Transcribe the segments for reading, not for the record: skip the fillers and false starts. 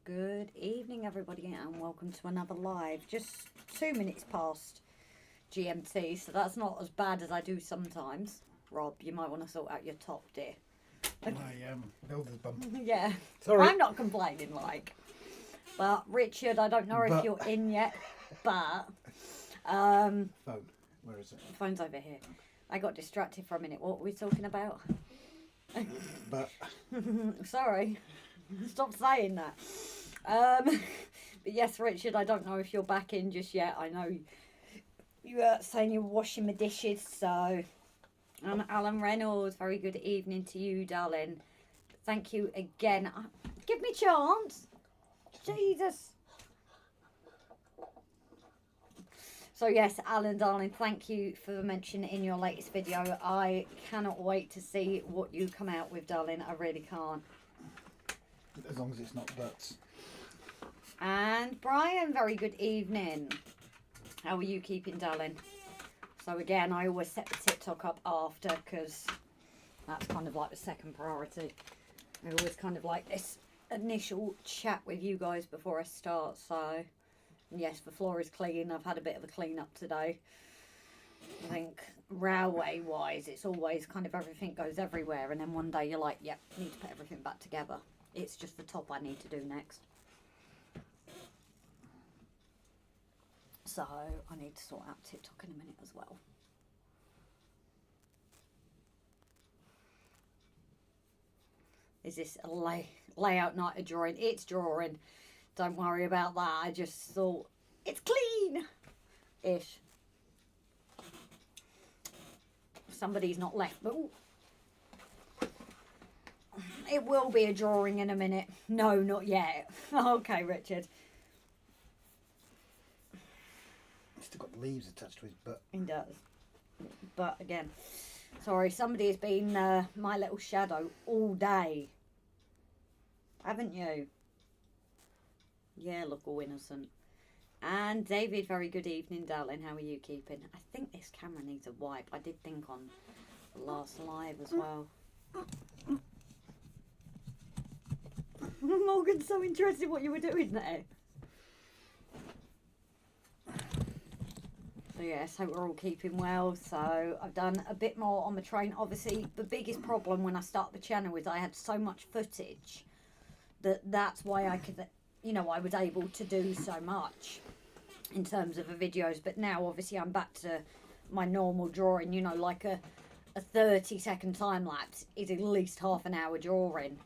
Good evening, everybody, and welcome to another live. Just 2 minutes past GMT, so that's not as bad as I do sometimes. Rob, you might want to sort out your top, dear. My builder's bump. Yeah. Sorry. I'm not complaining, like. But Richard, I don't know if you're in yet, but Phone. Where is it? phone's over here. I got distracted for a minute. What were we talking about? But Sorry. Stop saying that. But yes, Richard, I don't know if you're back in just yet. I know you were saying you were washing my dishes, so Alan Reynolds, very good evening to you, darling. Thank you again. Give me a chance. Jesus. So yes, Alan, darling, thank you for the mention in your latest video. I cannot wait to see what you come out with, darling. I really can't. as long as it's not butts. And Brian, very good evening. How are you keeping, darling? So again, I always set the TikTok up after because that's kind of like the second priority. I always kind of like this initial chat with you guys before I start. So yes, the floor is clean. I've had a bit of a clean up today. I think railway wise, it's always kind of everything goes everywhere, and then one day you're like, yep, need to put everything back together. It's just the top I need to do next. So I need to sort out TikTok in a minute as well. Is this a layout night of drawing? It's drawing. Don't worry about that. I just thought it's clean-ish. Somebody's not left, but ooh. It will be a drawing in a minute. No, not yet. Okay, Richard. He's still got leaves attached to his butt. He does. But again, sorry, somebody has been my little shadow all day. Haven't you? Yeah, look all innocent. And David, very good evening, darling. How are you keeping? I think this camera needs a wipe. I did think on the last live as well. Morgan's so interested what you were doing there. So yes, hope we're all keeping well. So I've done a bit more on the train. Obviously, the biggest problem when I started the channel is I had so much footage that's why I could, you know, I was able to do so much in terms of the videos. But now, obviously, I'm back to my normal drawing. You know, like a 30-second time lapse is at least half an hour drawing.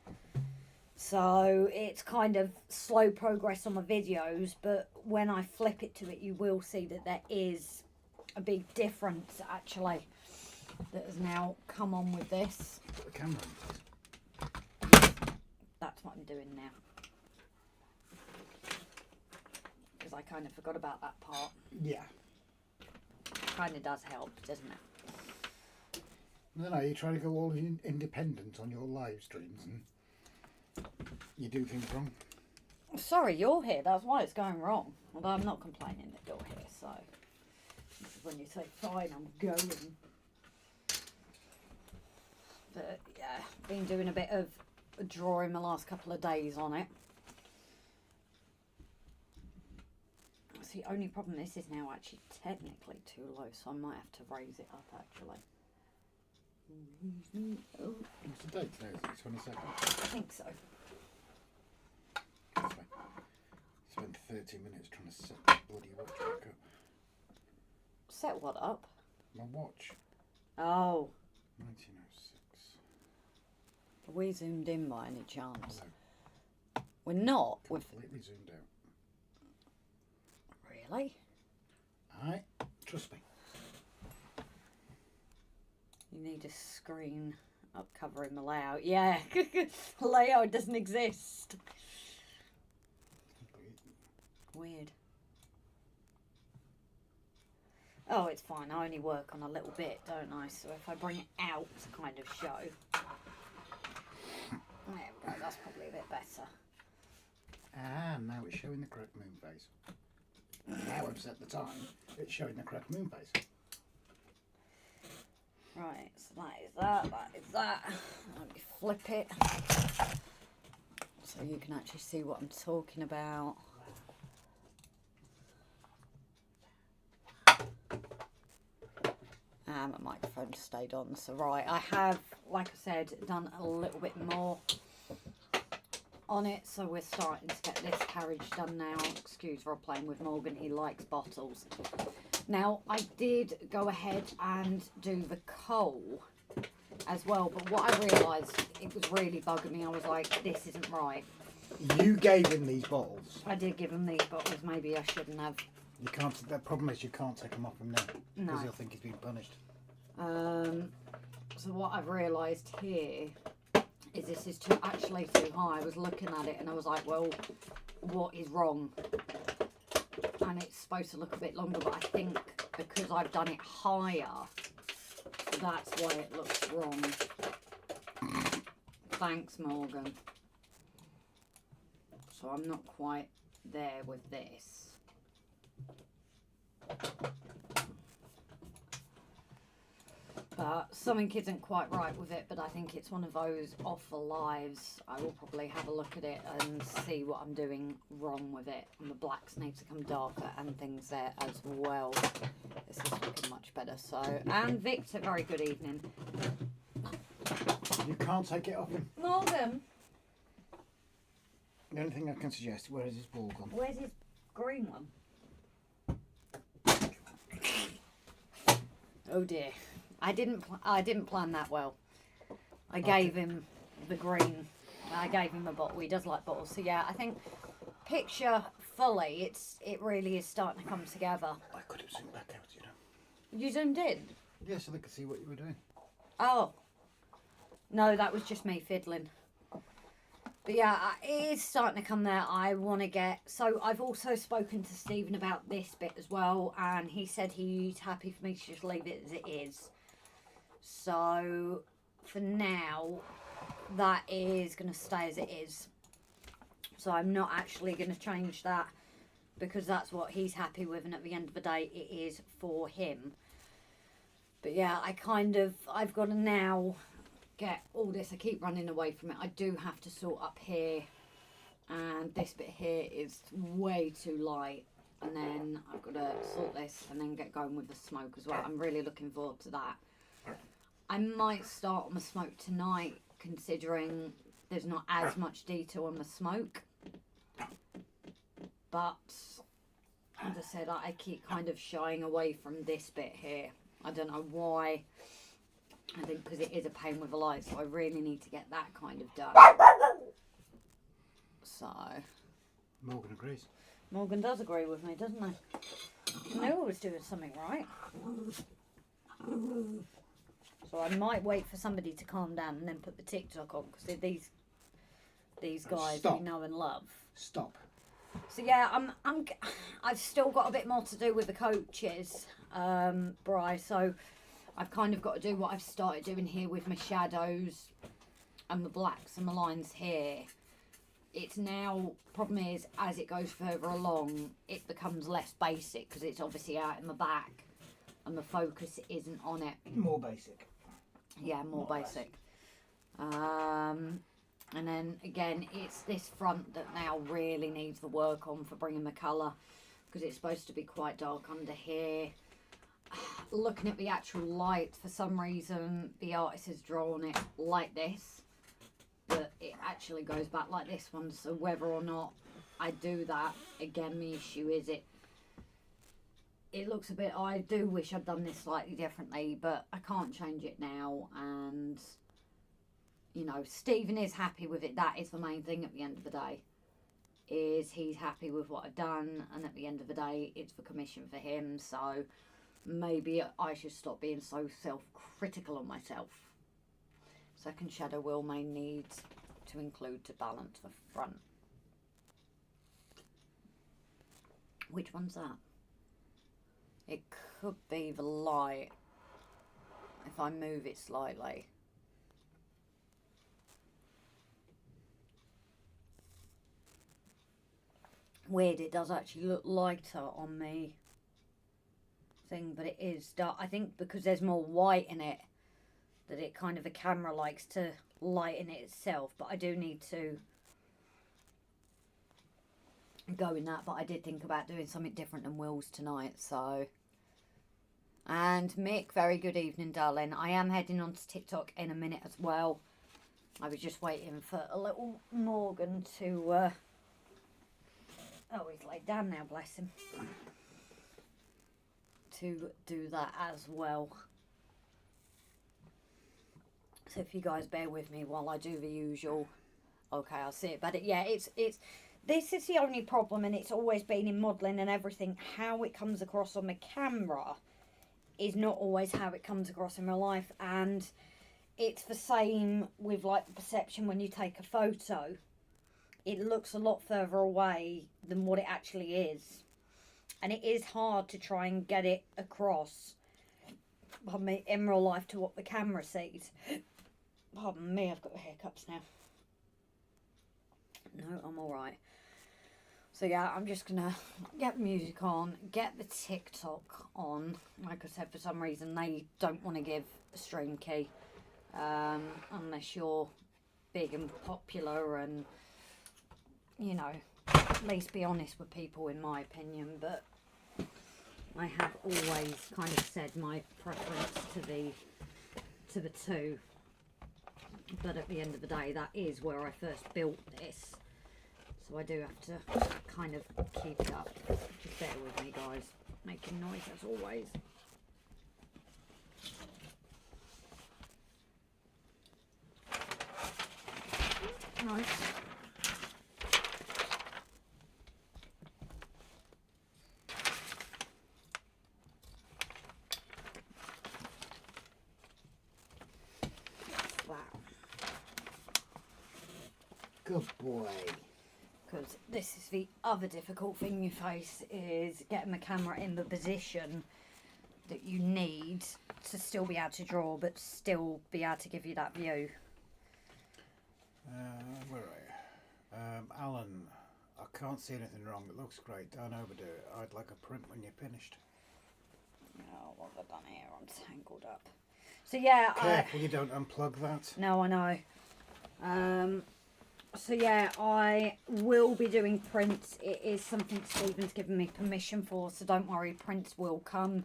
So it's kind of slow progress on my videos, but when I flip it to it, you will see that there is a big difference, actually, that has now come on with this. Put the camera on. That's what I'm doing now. Because I kind of forgot about that part. Yeah. Kind of does help, doesn't it? No, you try to go all independent on your live streams and you do things wrong. Sorry, you're here. That's why it's going wrong. Although I'm not complaining that you're here, so this is when you say, fine, I'm going. But yeah, been doing a bit of drawing the last couple of days on it. That's the only problem. This is now actually technically too low, so I might have to raise it up actually. Oh, What's the date today? Is it 22nd? I think so. That's fine. Spent 30 minutes trying to set the bloody watch back up. Set what up? My watch. Oh. 1906. Are we zoomed in by any chance? No, We're not. We've completely zoomed out. really. Alright, trust me. You need a screen up covering the layout. Yeah, layout doesn't exist. Weird. Oh, it's fine. I only work on a little bit, don't I? So if I bring it out to kind of show. There we go. That's probably a bit better. Ah, now it's showing the correct moon phase. Now I've set the time, it's showing the correct moon phase. Right, so that is that is that. Let me flip it. so you can actually see what I'm talking about. And my microphone stayed on, so right, I have, like I said, done a little bit more on it, so we're starting to get this carriage done now. Excuse for playing with Morgan, he likes bottles. Now, I did go ahead and do the coal as well, but what I realised, it was really bugging me. I was like, this isn't right. You gave him these bottles. I did give him these bottles, maybe I shouldn't have. You can't. The problem is you can't take them off him now because No. he'll think he's being punished. So what I've realised here is this is actually too high. I was looking at it and I was like, well, what is wrong? And it's supposed to look a bit longer, but I think because I've done it higher, that's why it looks wrong. Thanks, Morgan. So I'm not quite there with this. But something isn't quite right with it, but I think it's one of those off the lives. I will probably have a look at it and see what I'm doing wrong with it. And the blacks need to come darker and things there as well. This is looking much better. So, and Victor, very good evening. You can't take it off him. Morgan, The only thing I can suggest, where is his ball gone? where's his green one? Oh dear. I didn't plan that well. I gave him the green. I gave him a bottle. He does like bottles. So yeah, I think picture fully, it really is starting to come together. I could have zoomed back out, you know. You zoomed in? Yeah, so they could see what you were doing. Oh. No, that was just me fiddling. But yeah, it is starting to come there. I want to get... So I've also spoken to Stephen about this bit as well. And he said he's happy for me to just leave it as it is. So for now, that is going to stay as it is. So I'm not actually going to change that because that's what he's happy with. And at the end of the day, it is for him. But yeah, I've got to now get all this. I keep running away from it. I do have to sort up here. And this bit here is way too light. And then I've got to sort this and then get going with the smoke as well. I'm really looking forward to that. I might start on the smoke tonight, considering there's not as much detail on the smoke. But, as I said, I keep kind of shying away from this bit here. I don't know why. I think because it is a pain with the light, so I really need to get that kind of done. So... Morgan agrees. Morgan does agree with me, doesn't he? I knew I was doing something right. So I might wait for somebody to calm down and then put the TikTok on, because these guys Stop. we know and love. Stop. So yeah, I've still got a bit more to do with the coaches, Bri. So I've kind of got to do what I've started doing here with my shadows and the blacks and the lines here. It's now, problem is, as it goes further along, it becomes less basic because it's obviously out in the back and the focus isn't on it. More basic. Yeah, more basic. And then again, it's this front that now really needs the work on for bringing the colour, because it's supposed to be quite dark under here. Looking at the actual light, for some reason the artist has drawn it like this, but it actually goes back like this one. So whether or not I do that, again, the issue is it looks a bit... I do wish I'd done this slightly differently, but I can't change it now. And, you know, Stephen is happy with it. That is the main thing at the end of the day. Is he's happy with what I've done. And at the end of the day, it's for commission for him. So maybe I should stop being so self-critical on myself. Second shadow will may need to include to balance the front. Which one's that? It could be the light if I move it slightly. Weird, it does actually look lighter on the thing, but it is dark. I think because there's more white in it, that it kind of, the camera likes to lighten it itself, but I do need to go in that, but I did think about doing something different than Will's tonight, so. And Mick, very good evening, darling. I am heading on to TikTok in a minute as well. I was just waiting for a little Morgan to, oh, he's laid down now, bless him, to do that as well. So if you guys bear with me while I do the usual. Okay, I'll see it. But yeah, it's this is the only problem, and it's always been in modelling and everything. How it comes across on the camera is not always how it comes across in real life, and it's the same with like the perception when you take a photo. It looks a lot further away than what it actually is, and it is hard to try and get it across, pardon me, in real life to what the camera sees. Pardon me, I've got the hiccups now. No, I'm alright. So yeah, I'm just gonna get the music on, get the TikTok on. Like I said, for some reason they don't want to give a stream key, unless you're big and popular, and you know, at least be honest with people, in my opinion. But I have always kind of said my preference to the two. But at the end of the day, that is where I first built this. So I do have to kind of keep it up. Just bear with me, guys. Making noise as always. Right. Wow. Good boy. Because this is the other difficult thing you face, is getting the camera in the position that you need to still be able to draw, but still be able to give you that view. Where are you? Alan, I can't see anything wrong. It looks great. Don't overdo it. I'd like a print when you're finished. Oh, what have I done here? I'm tangled up. So yeah, Careful you don't unplug that. No, I know. So yeah, I will be doing prints. It is something Stephen's given me permission for, so don't worry, prints will come.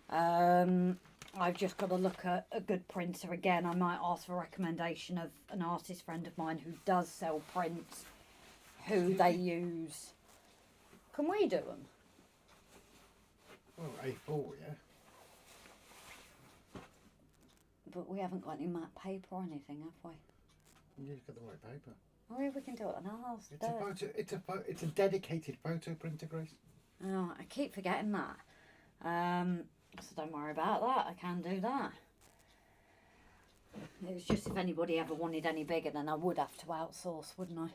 I've just got to look at a good printer again. I might ask for a recommendation of an artist friend of mine who does sell prints, who they use. Can we do them? Oh, A4, yeah. But we haven't got any matte paper or anything, have we? You've got the white paper. Oh, yeah, we can do it on ours. It's a dedicated photo printer, Grace. Oh, I keep forgetting that. So don't worry about that. I can do that. It was just if anybody ever wanted any bigger, then I would have to outsource, wouldn't I?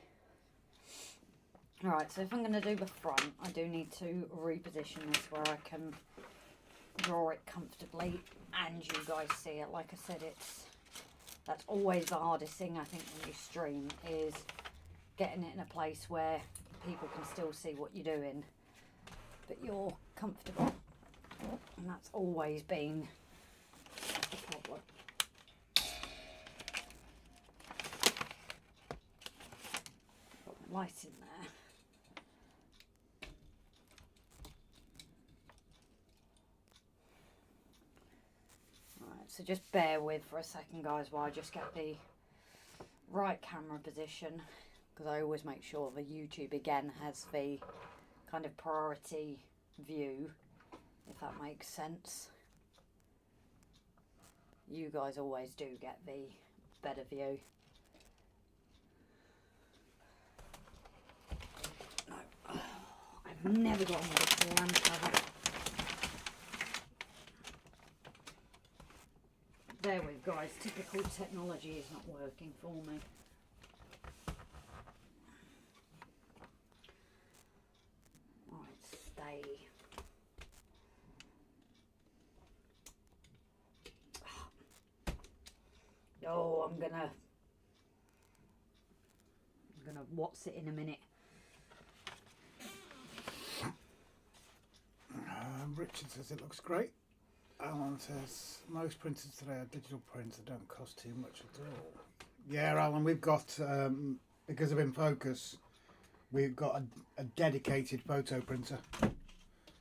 Alright, so if I'm going to do the front, I do need to reposition this where I can draw it comfortably and you guys see it. Like I said, that's always the hardest thing, I think, when you stream, is getting it in a place where people can still see what you're doing, but you're comfortable. And that's always been a problem. Got my light in there. Right, so just bear with for a second, guys, while I just get the right camera position, because I always make sure the YouTube again has the kind of priority view, if that makes sense. You guys always do get the better view. No, I've never got on with this lamp cover. There we go, guys. Typical technology is not working for me. Right, stay. Oh, I'm gonna what's it in a minute. Richard says it looks great. Alan says most printers today are digital prints that don't cost too much at all. Yeah, Alan, we've got because of In Focus, we've got a dedicated photo printer.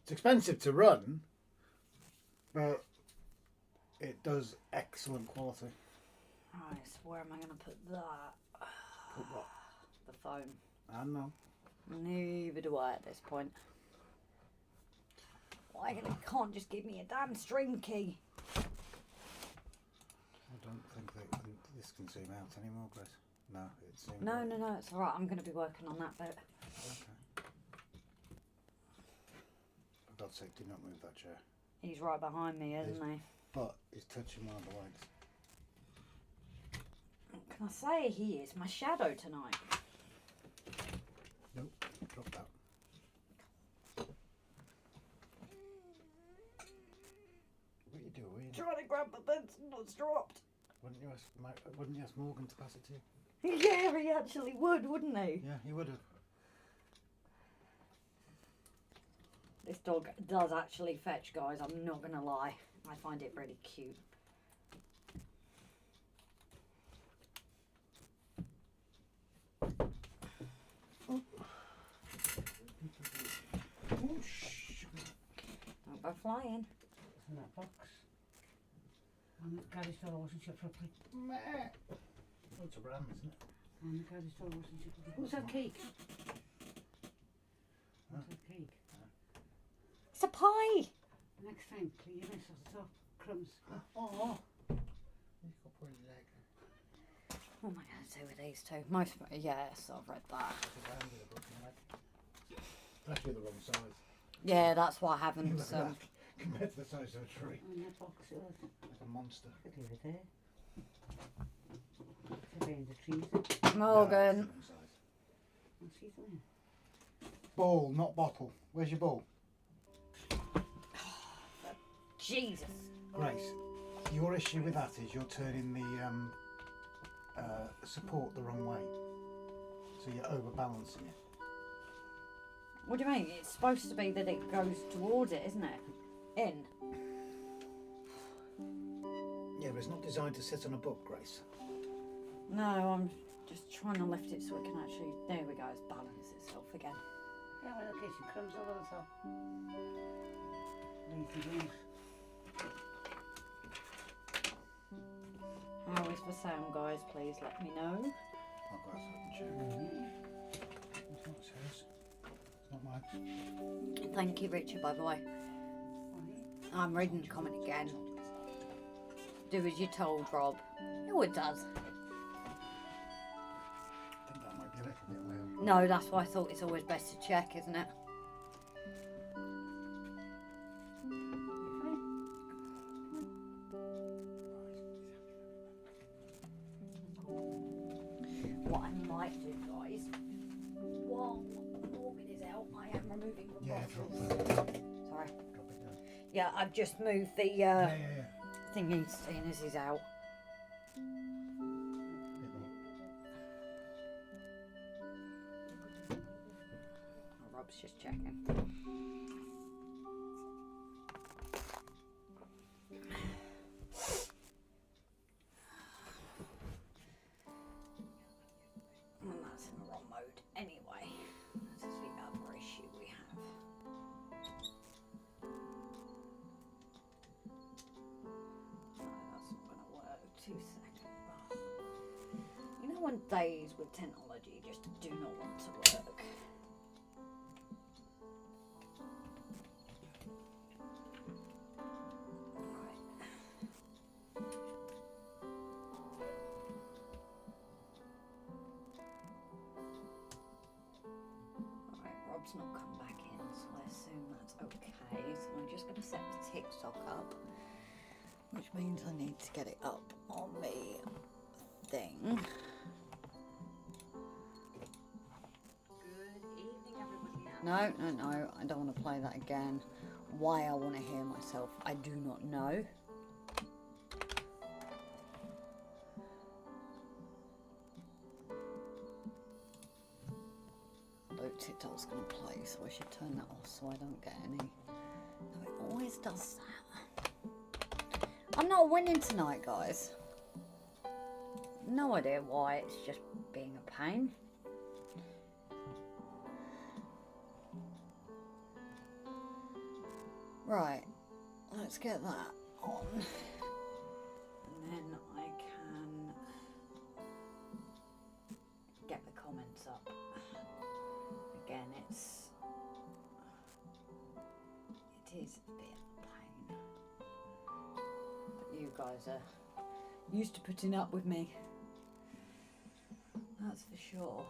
It's expensive to run, but it does excellent quality. Right, so where am I going to put that? Put what? The phone. I don't know. Neither do I at this point. Why can't just give me a damn stream key? I don't think this can zoom out anymore, Chris. No, it's zoomed No, out. no, it's alright. I'm going to be working on that bit. Okay. For God's sake, do not move that chair. He's right behind me, isn't he? But he's touching one of the legs. Can I say he is my shadow tonight? Nope, drop that. What are you doing? Trying to grab the pencil that's dropped. Wouldn't you ask Morgan to pass it to you? Yeah, he actually would, wouldn't he? Yeah, he would have. This dog does actually fetch, guys. I'm not going to lie. I find it really cute. Oh, shh. Don't go flying. In that box. And Gary's door wasn't shut properly. Meh. Oh, it's a ram, isn't it? And Gary's door wasn't shut properly. What's that cake? What's that cake? It's a pie. Next time, clean your mess off the top. Crumbs. Oh. He's got poor leg. What am I going to do with these two? Most, yes, I've read that. It's a ram with a broken leg. It's actually the wrong size. Yeah, that's why I haven't. Look at that. Compared to the size of a tree. In that box it was. Like a monster. Could leave it there. It's behind the trees. Morgan. No, it's the wrong size. And see them. Ball, not bottle. Where's your ball? Jesus. Grace, your issue with that is you're turning the support the wrong way. So you're overbalancing it. What do you mean? It's supposed to be that it goes towards it, isn't it? In. Yeah, but it's not designed to sit on a book, Grace. No, I'm just trying to lift it so it can actually... There we go, it's balanced itself again. Yeah, well, okay, some crumbs all over the top. Lazy bones. How is the sound, guys? Please let me know. I've got a second chair. It's not hers. It's not mine. Thank you, Richard, by the way. I'm reading the comment again. Do as you're told, Rob. Oh, it does. I think that might be a little bit loud. No, that's why I thought it's always best to check, isn't it? What I might do, guys, while Morgan is out, I am removing the Yeah, boxes. drop that. Sorry. Drop it down. Yeah, I've just moved the Yeah. thingy seeing as he's out. Bit more. Oh, Rob's just checking. And that's in the wrong mode anyway. This is the other issue we have. No, that's not going to work. 2 seconds. You know when days with technology just do not want to work? Alright, Rob's not come back in, so I assume that's okay. So I'm just going to set the TikTok up, which means I need to get it up on the thing. Good evening, everybody. No, I don't want to play that again. Why I want to hear myself, I do not know. Although TikTok's going to play, so I should turn that off so I don't get any. No, it always does that. I'm not winning tonight, guys. No idea why, it's just being a pain. Right, let's get that on. And then I can get the comments up. Again, it is a bit of a pain. But you guys are used to putting up with me. That's for sure.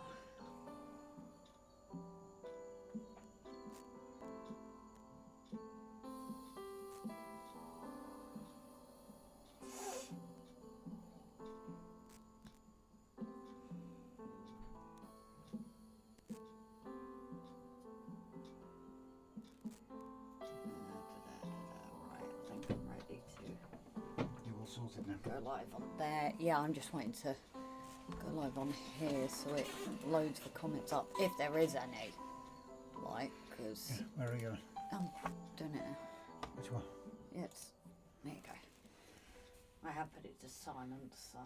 Sorted now. Go live on there. Yeah, I'm just waiting to go live on here so it loads the comments up if there is any. Like, because Yeah, where are you going? I'm doing it now. Which one? Yes, there you go. I have put it to silence, so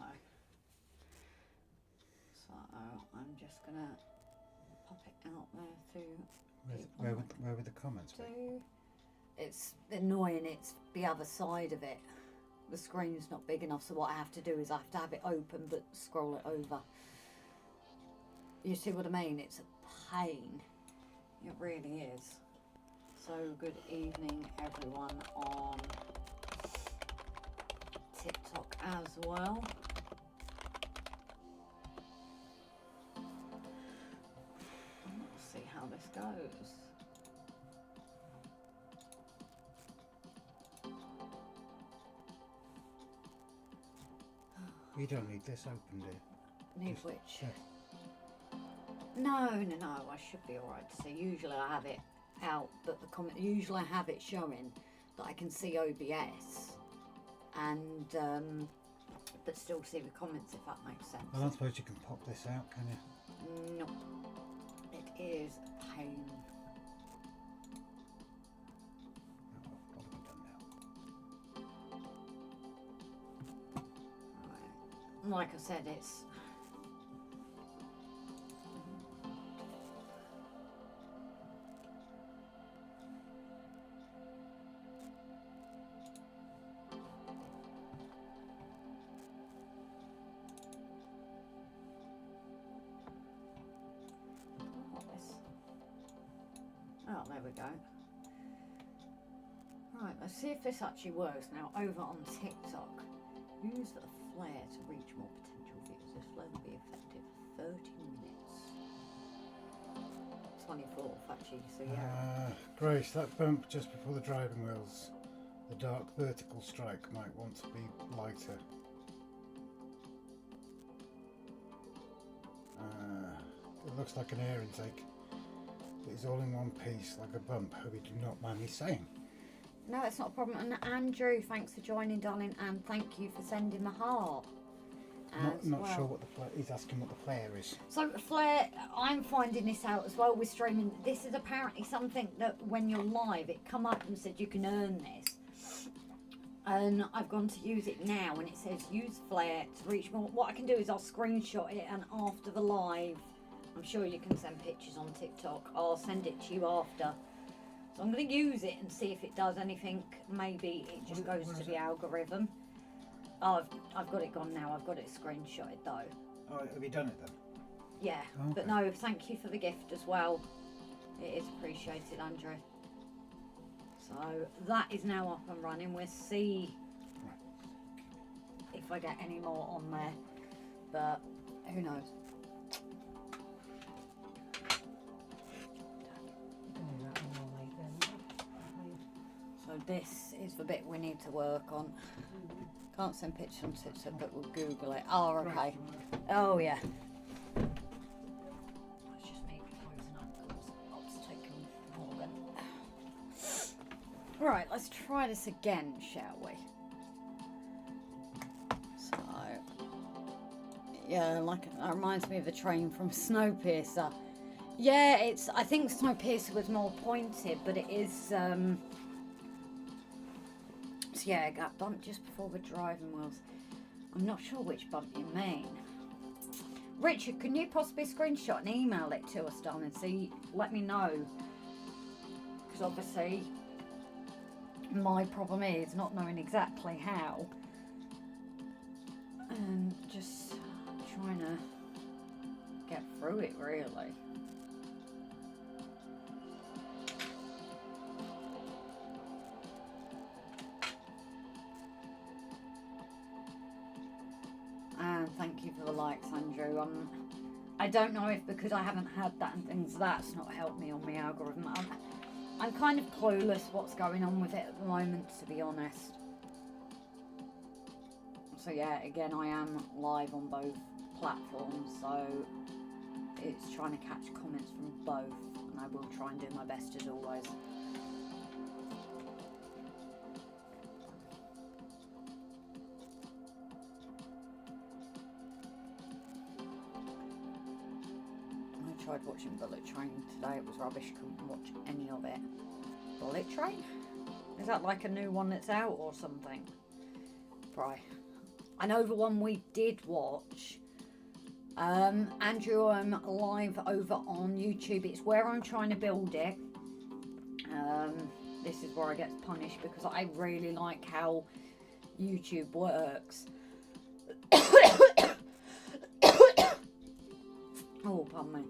I'm just gonna pop it out there through. Where would the comments be? It's annoying. It's the other side of it. The screen's not big enough, so what I have to do is I have to have it open but scroll it over. You see what I mean? It's a pain. It really is. So good evening everyone on TikTok as well. Let's see how this goes. You don't need this open, do you? Need Just which? check. No, I should be alright to see. Usually I have it out, but the comment, usually I have it showing that I can see OBS and but still see the comments, if that makes sense. I don't suppose you can pop this out, can you? No, it is a pain. What have we done now? Right. Like I said, it's oh, there we go. Right, let's see if this actually works now. Over on TikTok, use the flare to reach more potential viewers. This flare will be effective for 30 minutes. 24th actually, so yeah. Grace, that bump just before the driving wheels, the dark vertical strike might want to be lighter. It looks like an air intake. It's all in one piece, like a bump. Hope you do not mind me saying. No, it's not a problem. And Andrew, thanks for joining, darling, and thank you for sending the heart. Not sure what the flare. He's asking what the flare is. So flare, I'm finding this out as well with streaming. This is apparently something that when you're live, it come up and said you can earn this. And I've gone to use it now, and it says use flare to reach more. What I can do is I'll screenshot it, and after the live, I'm sure you can send pictures on TikTok. I'll send it to you after. So I'm going to use it and see if it does anything. Maybe it just goes to the algorithm. Oh, I've got it gone now. I've got it screenshotted though. Oh, have you done it then? Yeah, Okay. but no, thank you for the gift as well. It is appreciated, Andrew. So that is now up and running. We'll see if I get any more on there, but who knows. So this is the bit we need to work on. Can't send pictures on TikTok, but we'll Google it. Oh, okay. Oh, yeah. That's just me closing up because Bob's taken Morgan. Right, let's try this again, shall we? So, yeah, like that reminds me of the train from Snowpiercer. Yeah, I think Snowpiercer was more pointed, but it is, so yeah, got bumped just before the driving wheels. I'm not sure which bump you mean. Richard, can you possibly screenshot and email it to us, darling? See, let me know. Because obviously, My problem is not knowing exactly how and just trying to get through it really. And thank you for the likes, Andrew. I don't know if because I haven't had that and things, that's not helped me on my algorithm. I'm kind of clueless what's going on with it at the moment, to be honest. So yeah, again, I am live on both platforms, so it's trying to catch comments from both, and I will try and do my best as always. I tried watching Bullet Train today, it was rubbish, couldn't watch any of it. Bullet Train? Is that like a new one that's out or something? Right. I know the one we did watch. Andrew, I'm live over on YouTube. It's where I'm trying to build it. This is where I get punished because I really like how YouTube works. Oh, pardon me.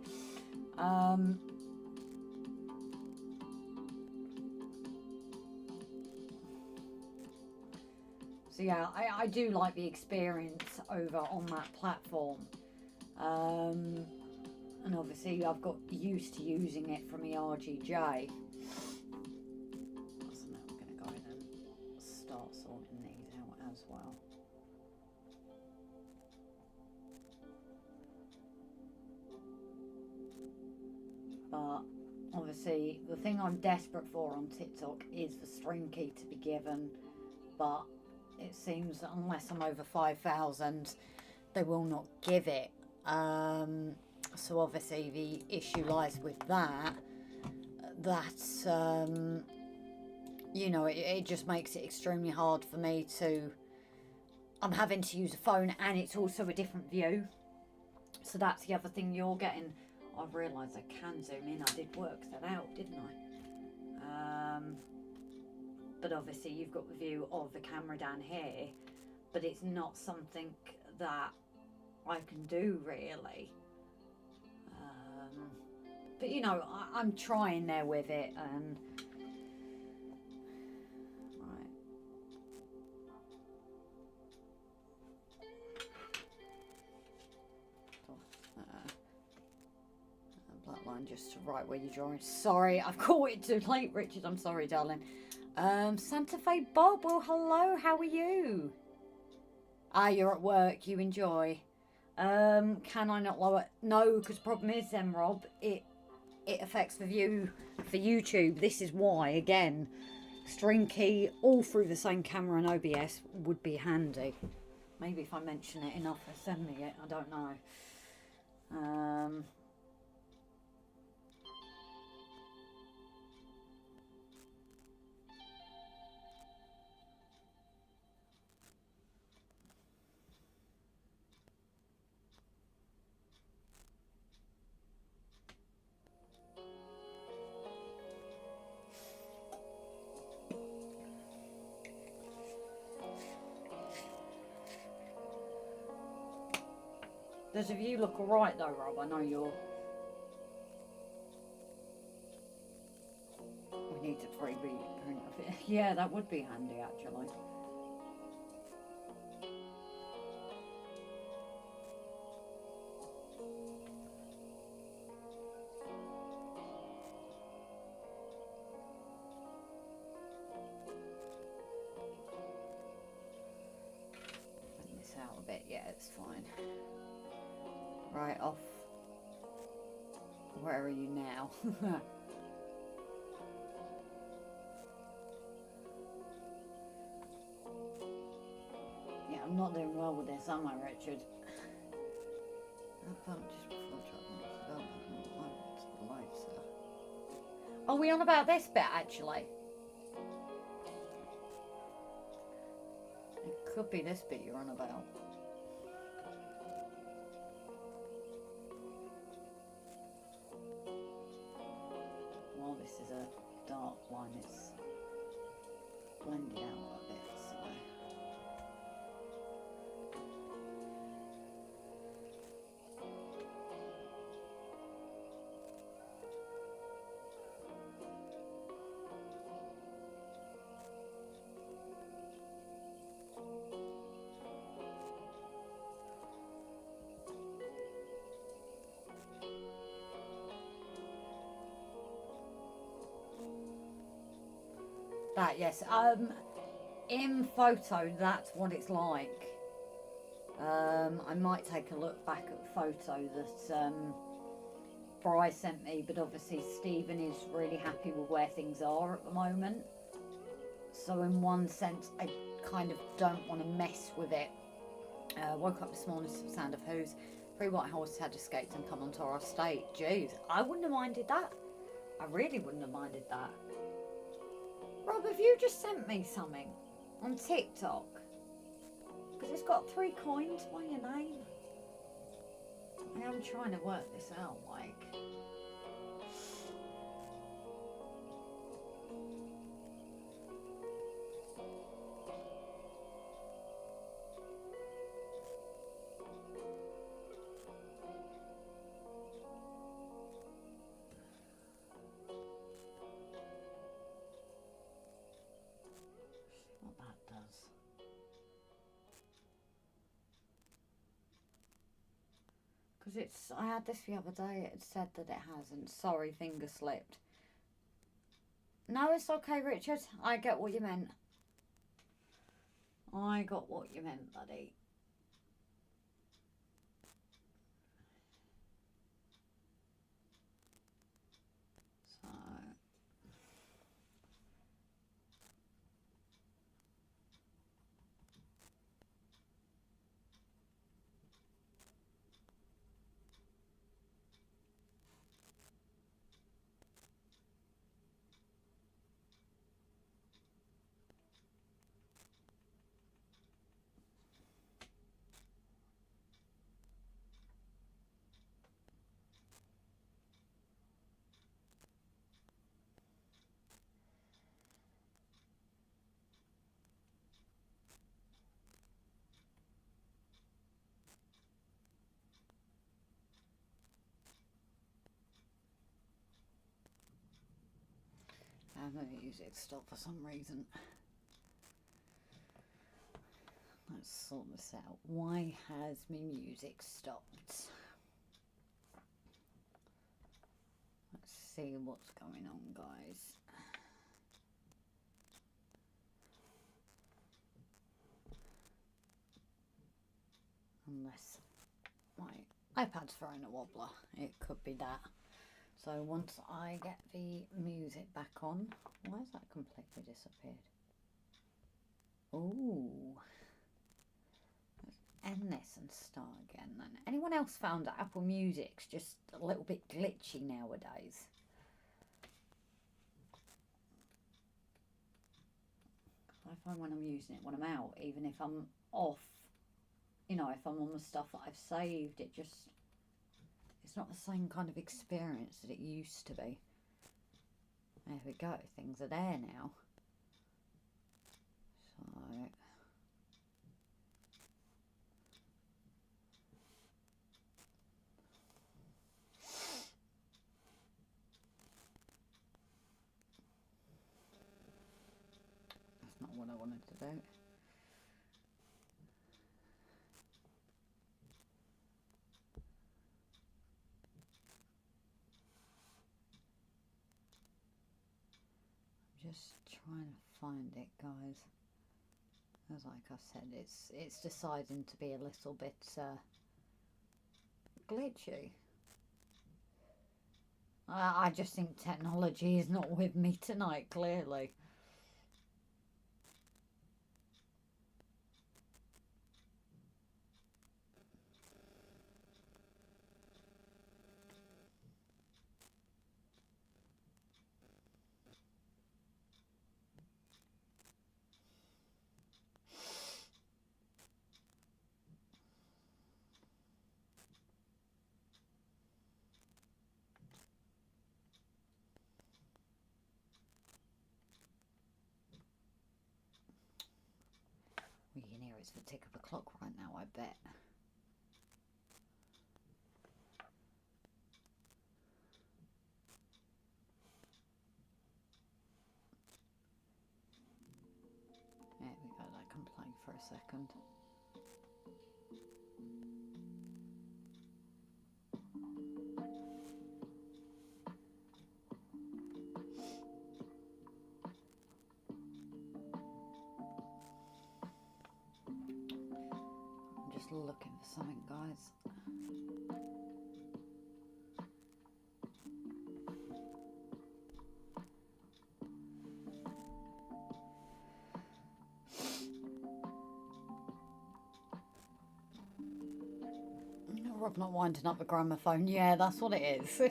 So yeah, I do like the experience over on that platform. And obviously I've got used to using it from the RGJ. So now I'm going to go in and start sorting these out as well. But obviously the thing I'm desperate for on TikTok is the stream key to be given, but it seems that unless I'm over 5,000 they will not give it. So obviously the issue lies with that you know, it just makes it extremely hard for me to, I'm having to use a phone and it's also a different view. So that's the other thing you're getting. I've realised I can zoom in. I did work that out, didn't I? But obviously you've got the view of the camera down here, but it's not something that I can do really. But you know, I'm trying there with it, and right. Black line just right where you're drawing. Sorry, I've caught it too late, Richard. I'm sorry, darling. Santa Fe Bob, well, hello. How are you? Ah, you're at work. You enjoy. Can I not lower? No, because the problem is then, Rob, it affects the view for YouTube. This is why, again, string key all through the same camera and OBS would be handy. Maybe if I mention it enough, they send me it. I don't know. Does the view look alright though, Rob? I know you're... We need to freebie print a bit. Yeah, that would be handy actually. Bring this out a bit, yeah, it's fine. Right, off. Where are you now? Yeah, I'm not doing well with this, am I, Richard? Are we on about this bit, actually? It could be this bit you're on about. Well, this is a dark one. It's blend it out a bit. So. That, yes. In photo, that's what it's like. I might take a look back at the photo that Bri sent me, but obviously Stephen is really happy with where things are at the moment. So in one sense, I kind of don't want to mess with it. Woke up this morning to the sound of hooves. 3 white horses had escaped and come onto our estate. Jeez, I wouldn't have minded that. I really wouldn't have minded that. Rob, have you just sent me something on TikTok? Because it's got 3 coins by your name. I am trying to work this out, like. What that does. Because it's, I had this the other day, it said that it hasn't. Sorry, finger slipped. No, it's okay, Richard. I get what you meant. I got what you meant, buddy. So... my music stopped for some reason. Let's sort this out. Why has my music stopped? Let's see what's going on, guys. Unless my iPad's throwing a wobbler. It could be that. So once I get the music back on, why has that completely disappeared? Ooh. Let's end this and start again then. Anyone else found that Apple Music's just a little bit glitchy nowadays? I find when I'm using it, when I'm out, even if I'm off, you know, if I'm on the stuff that I've saved, it just... it's not the same kind of experience that it used to be. There we go, things are there now. So... that's not what I wanted to do. Just trying to find it, guys. As like I said, it's deciding to be a little bit glitchy. I just think technology is not with me tonight, clearly. it's the tick of the clock right now, I bet. There we go, that can play for a second. I'm just looking for something, guys. Rob not winding up the gramophone. Yeah, that's what it is.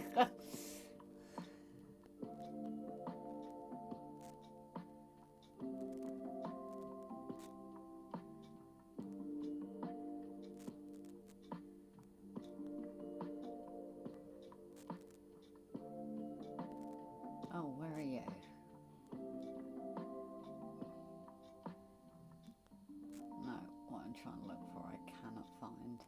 Oh, where are you? No, what I'm trying to look for, I cannot find.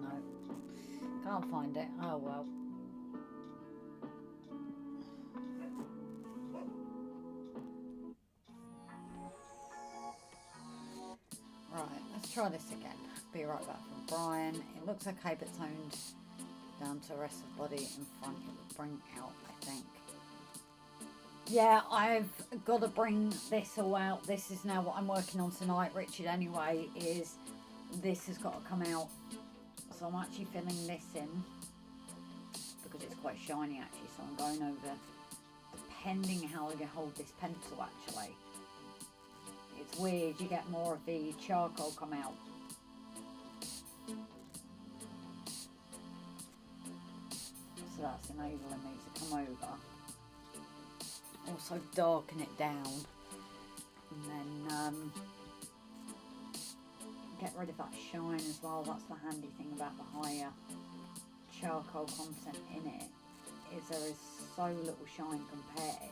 No, can't find it. Oh well. Right, let's try this again. Be right back from Brian. It looks okay, but toned down to the rest of the body in front. It would bring out, I think. Yeah, I've got to bring this all out. This is now what I'm working on tonight, Richard, anyway, is this has got to come out. So I'm actually filling this in because it's quite shiny actually, so I'm going over, depending how I hold this pencil actually. It's weird, you get more of the charcoal come out. So that's enabling me to come over. Also darken it down. And then get rid of that shine as well. That's the handy thing about the higher charcoal content in it, is there is so little shine compared.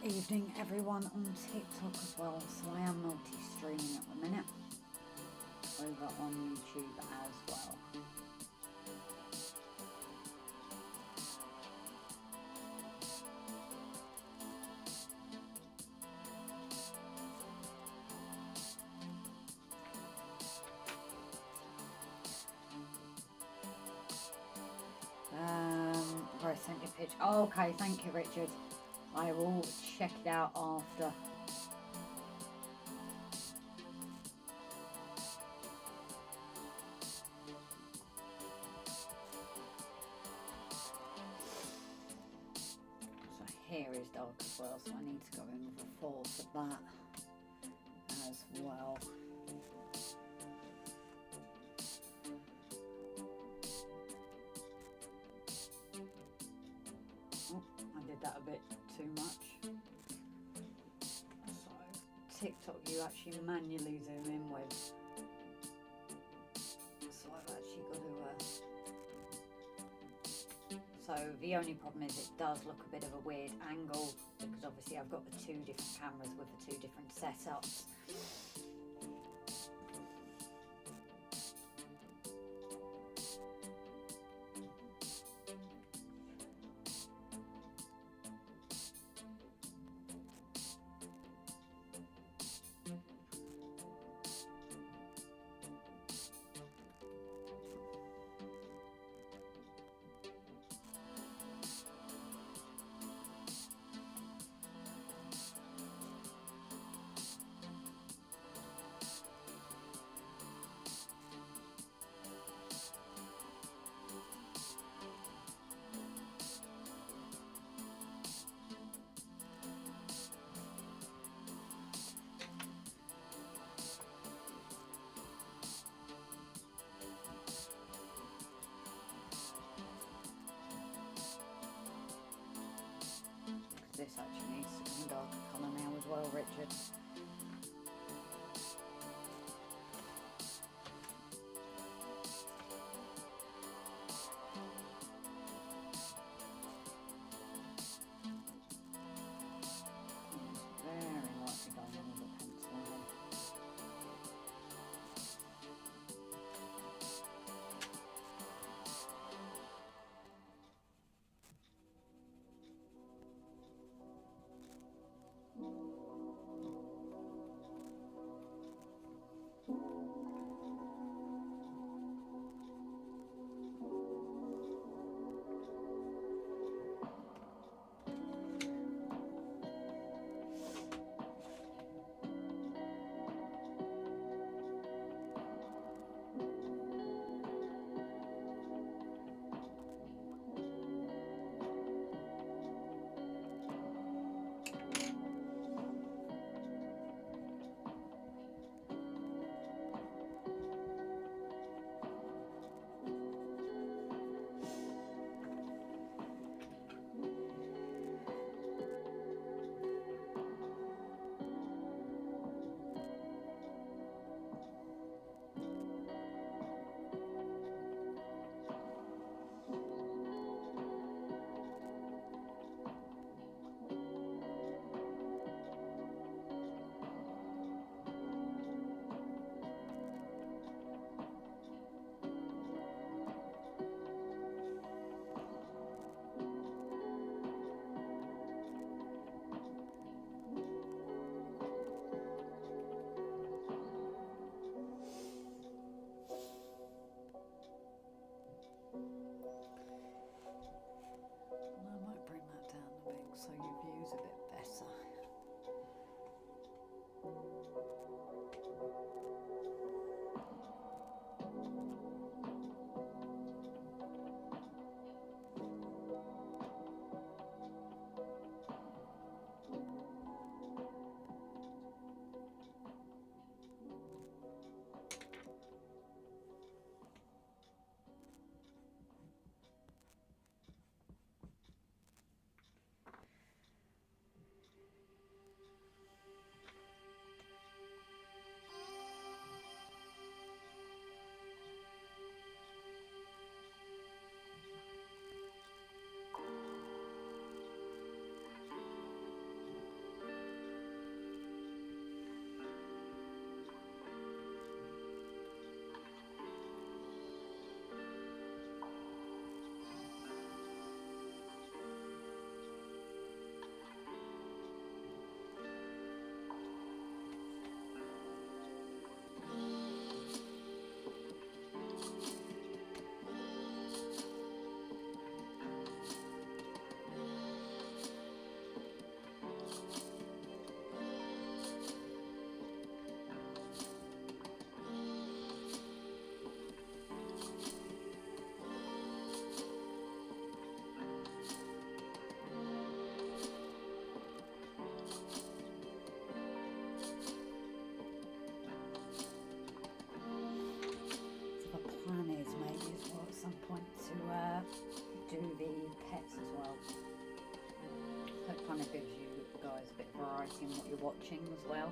Evening everyone on TikTok as well, so I am multi-streaming at the minute over on YouTube as well. Where I sent you a picture. Oh, okay, thank you, Richard. I will check it out after. So here is dark as well, so I need to go in with a force of that as well. Oh, I did that a bit too much. So TikTok you actually manually zoom in with. So I've actually got to so the only problem is it does look a bit of a weird angle because obviously I've got the two different cameras with the two different setups. sure, Richard. Very lightly going in with a pencil again. I might bring that down a bit so your view's a bit better. Do the pets as well. That kind of gives you guys a bit of variety in what you're watching as well.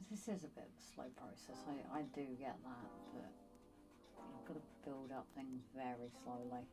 This is a bit of a slow process. I do get that, but you've got to build up things very slowly.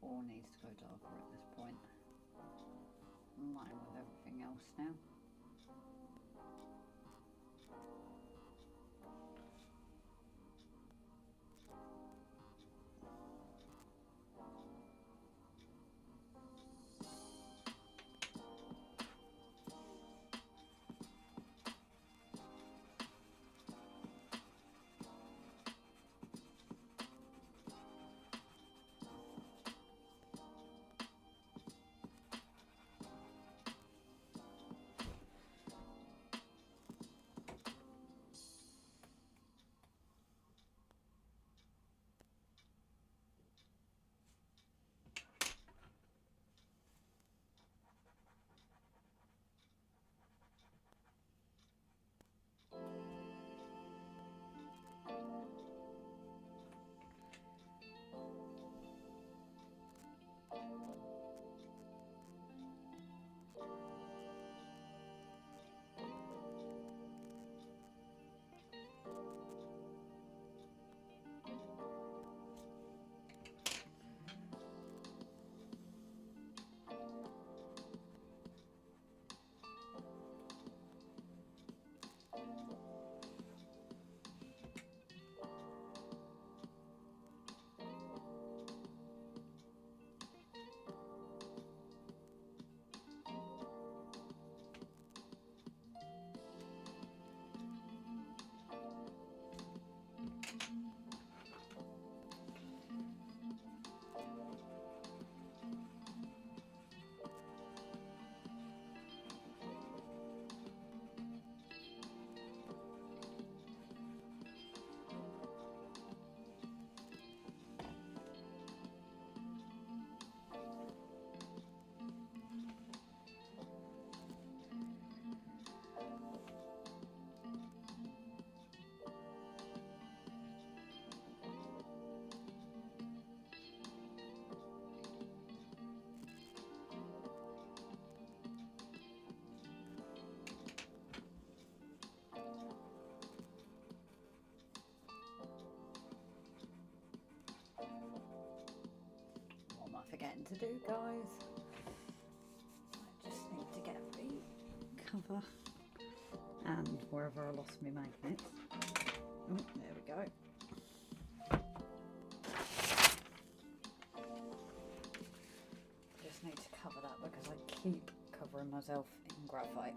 All needs to go darker at this point. In line with everything else now. Forgetting to do, guys. I just need to get the cover and wherever I lost my magnets. Oh, there we go. Just need to cover that because I keep covering myself in graphite.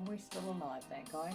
Are we still alive there, guys?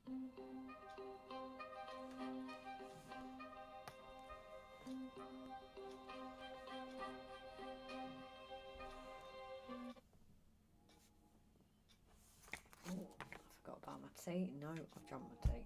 Oh, I forgot about my tea. No, I've drunk my tea.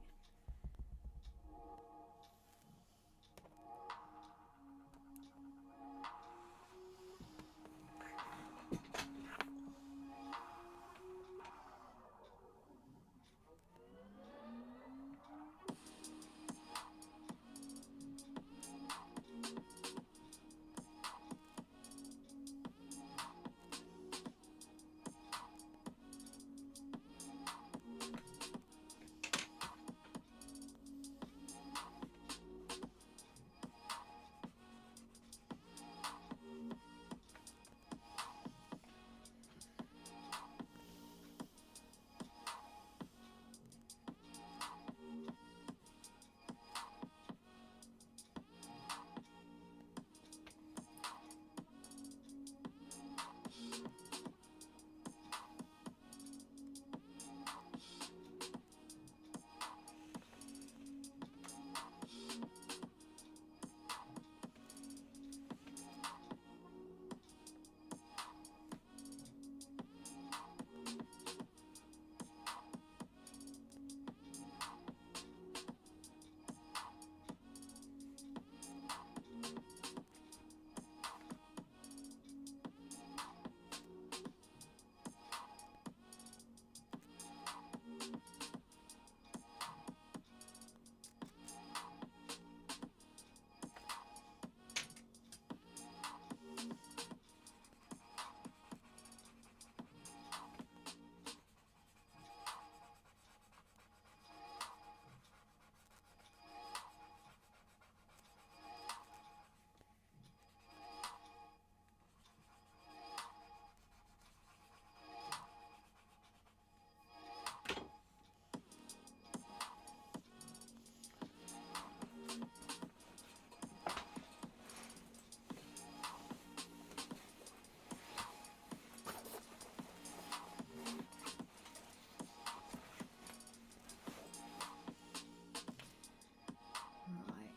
Right.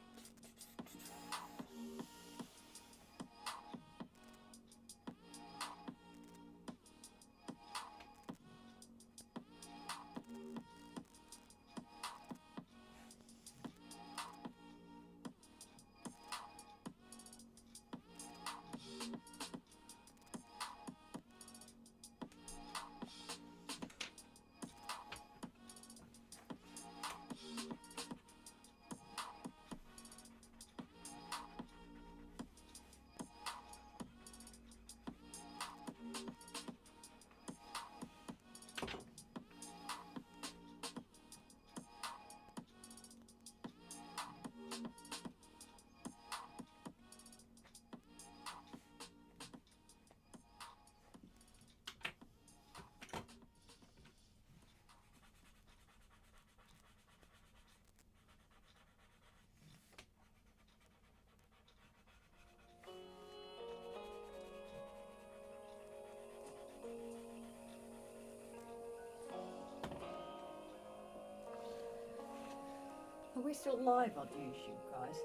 Are we still live on YouTube, guys?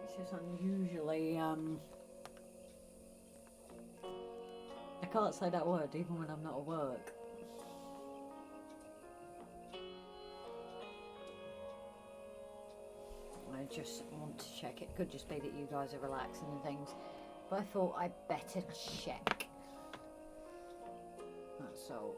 It's just unusually, I can't say that word even when I'm not at work. I just want to check. It could just be that you guys are relaxing and things, but I thought I'd better check. That's all.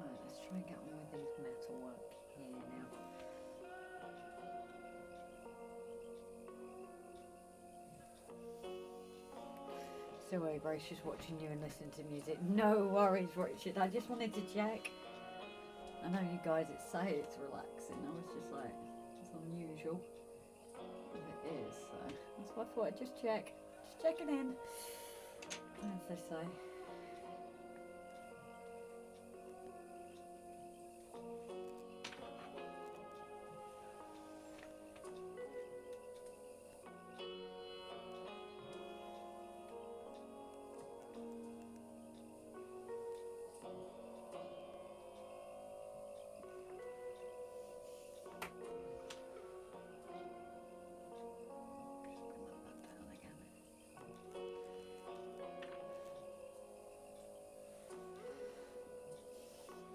Right, let's try and get on with these metal work here now. So Gracious watching you and listening to music. No worries, Richard. I just wanted to check. I know you guys say it's relaxing. I was just like, it's unusual. But it is, so that's why I thought I'd just check. Just checking in, as they say.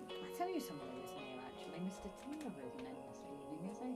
I tell you somebody was here actually. Mr. Taylor isn't in this evening, is he?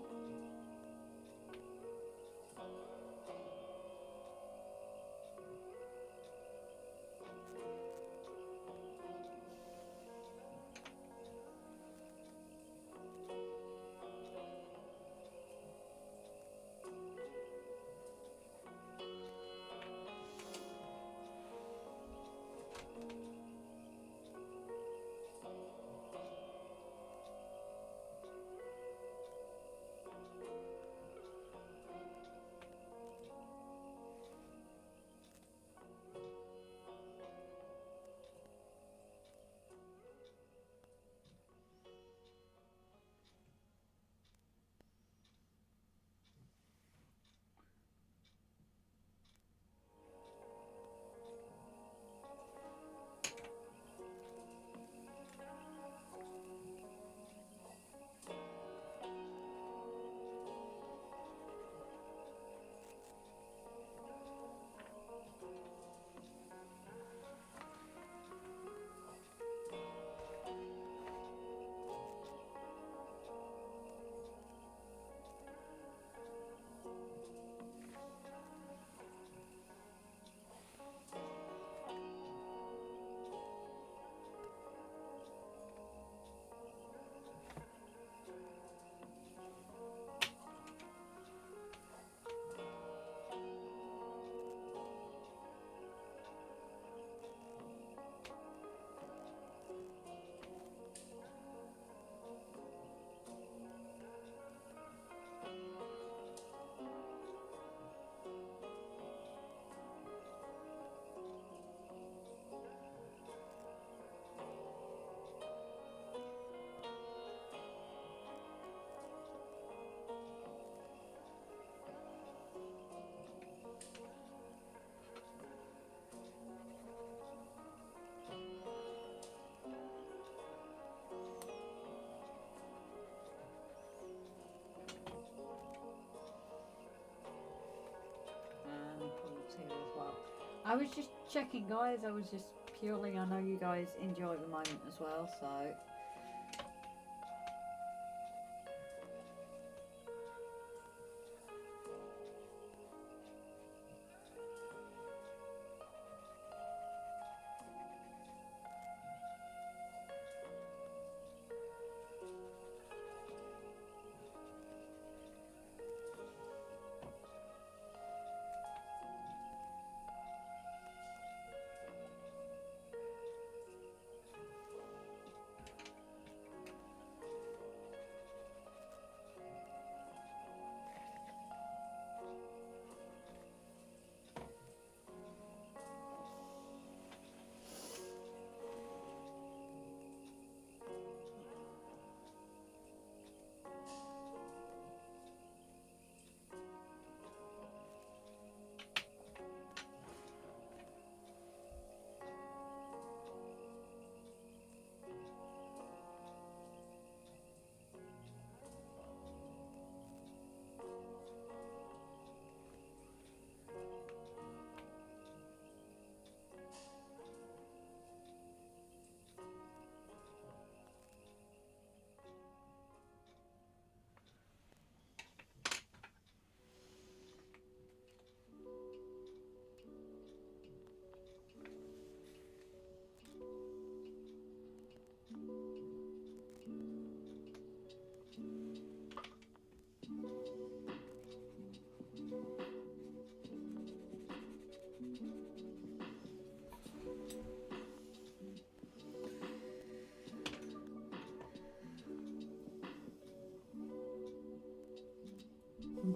Paul's here as well. I was just checking, guys. I was just purely, I know you guys enjoy the moment as well, so.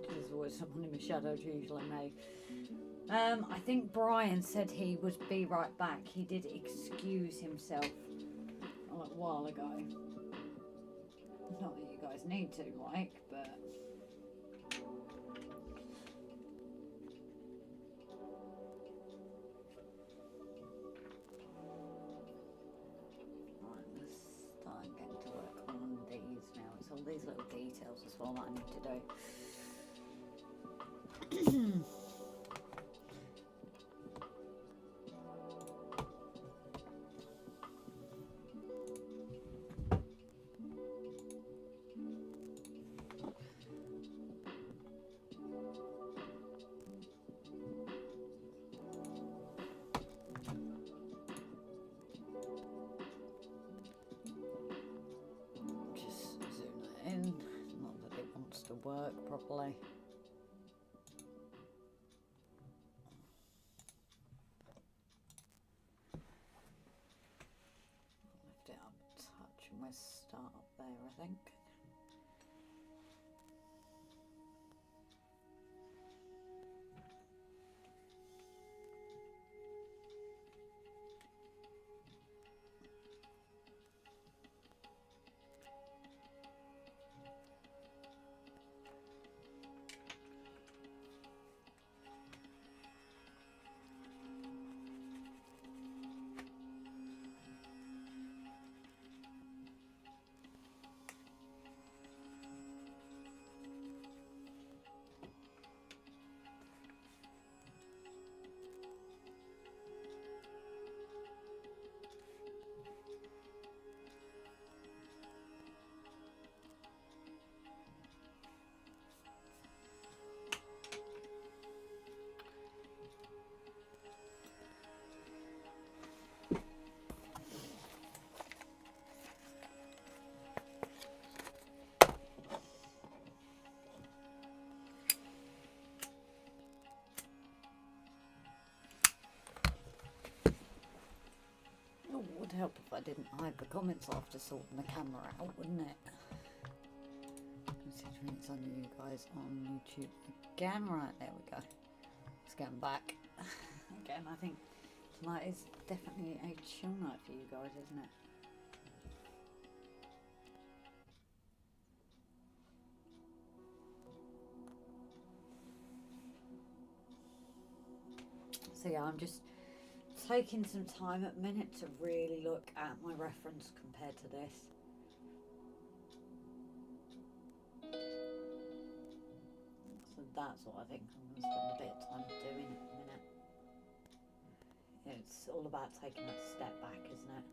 There's always someone in the shadows, usually me. I think Brian said he would be right back. He did excuse himself a little while ago. Not that you guys need to, like, but... Right, let's start getting to work on these now. It's all these little details as well that I need to do. Just zoom that in. Not that it wants to work properly. Lift it up a touch and we'll start up there, I think. It would help if I didn't hide the comments after sorting the camera out, wouldn't it? Considering it's only you guys on YouTube again. Right, there we go. Let's get back. Again, I think tonight is definitely a chill night for you guys, isn't it? So yeah, I'm just taking some time at the minute to really look at my reference compared to this. So that's what I think I'm going to spend a bit of time doing at the minute. It's all about taking that step back, isn't it?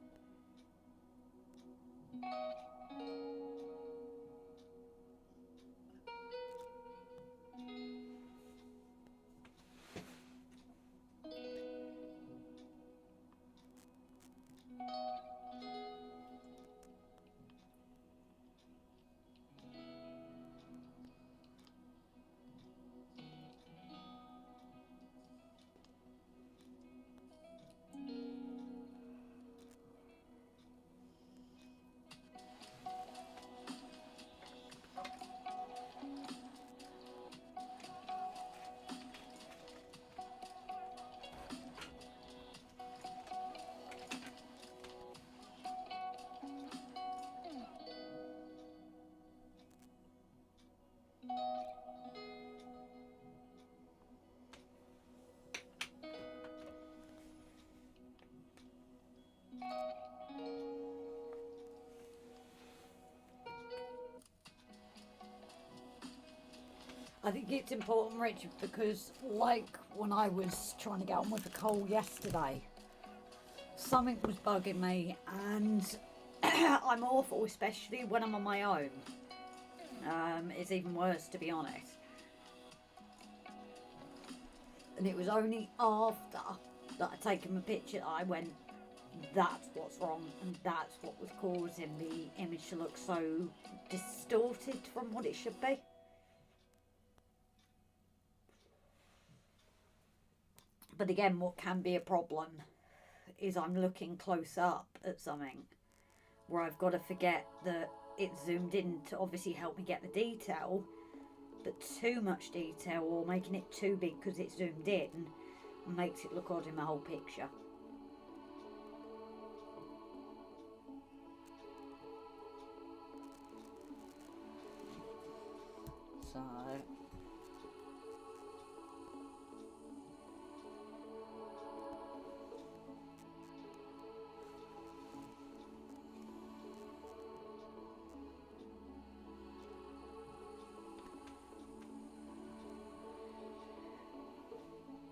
I think it's important, Richard, because like when I was trying to get on with the coal yesterday, something was bugging me, and I'm awful, especially when I'm on my own. It's even worse, to be honest. And it was only after that I'd taken my picture that I went, that's what's wrong, and that's what was causing the image to look so distorted from what it should be. But again, what can be a problem is I'm looking close up at something where I've got to forget that it's zoomed in to obviously help me get the detail, but too much detail or making it too big because it's zoomed in makes it look odd in my whole picture. So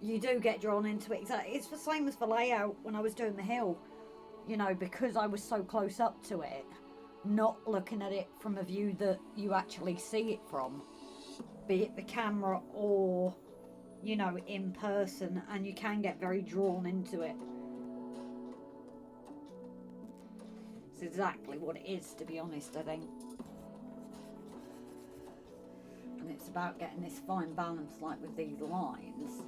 you do get drawn into it. Exactly. It's the same as the layout when I was doing the hill. You know, because I was so close up to it, not looking at it from a view that you actually see it from, be it the camera or, you know, in person, and you can get very drawn into it. It's exactly what it is, to be honest, I think. And it's about getting this fine balance, like with these lines,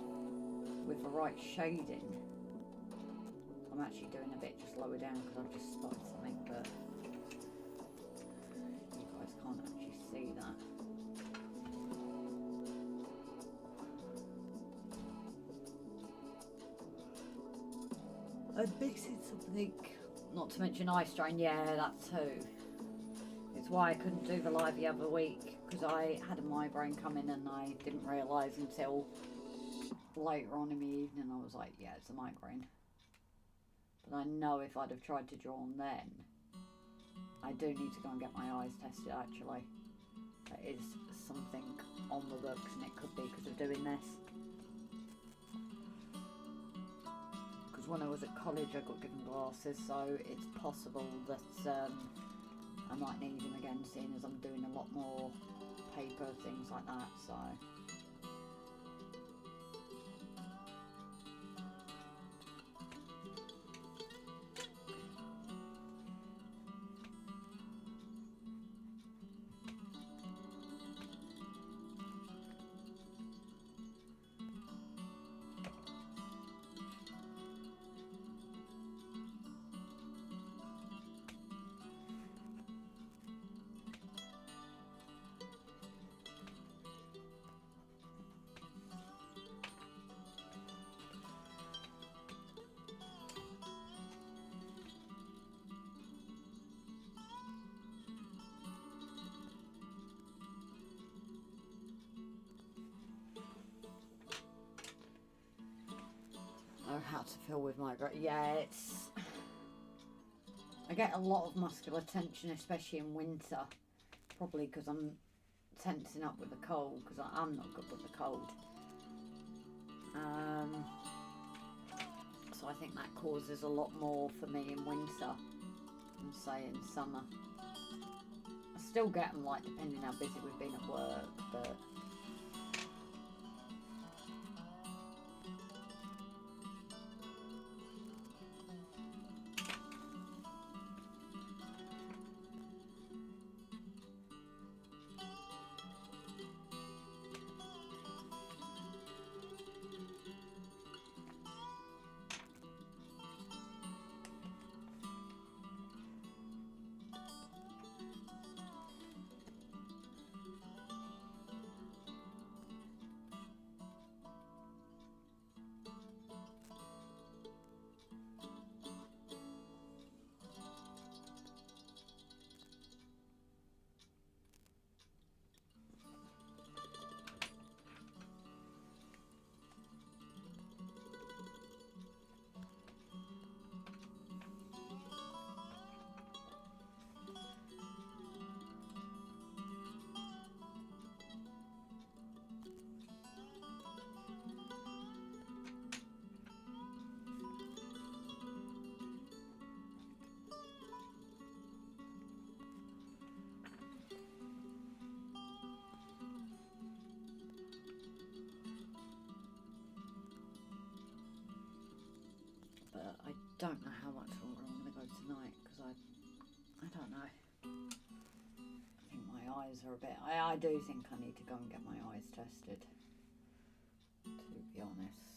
with the right shading. I'm actually doing a bit just lower down because I've just spotted something, but you guys can't actually see that. I'm mixing something, not to mention eye strain, yeah, that too. It's why I couldn't do the live the other week, because I had a migraine come in and I didn't realise until later on in the evening. I was like, yeah, it's a migraine. But I know if I'd have tried to draw on then, I do need to go and get my eyes tested actually. There is something on the books and it could be because of doing this. Because when I was at college I got given glasses, so it's possible that I might need them again, seeing as I'm doing a lot more paper, things like that, so. How to feel with migraine. Yeah, it's. I get a lot of muscular tension, especially in winter. Probably because I'm tensing up with the cold, because I'm not good with the cold. So I think that causes a lot more for me in winter than say in summer. I still get them, like, depending how busy we've been at work, but. But I don't know how much longer I'm going to go tonight, because I don't know. I think my eyes are a bit. I do think I need to go and get my eyes tested, to be honest.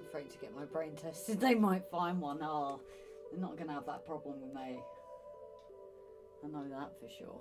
I'm afraid to get my brain tested. They might find one. Oh, they're not going to have that problem with me. I know that for sure.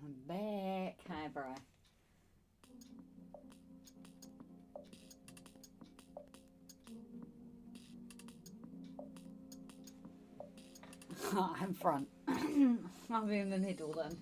I'm back. Hi, bro. I'm front. I'll be in the middle then.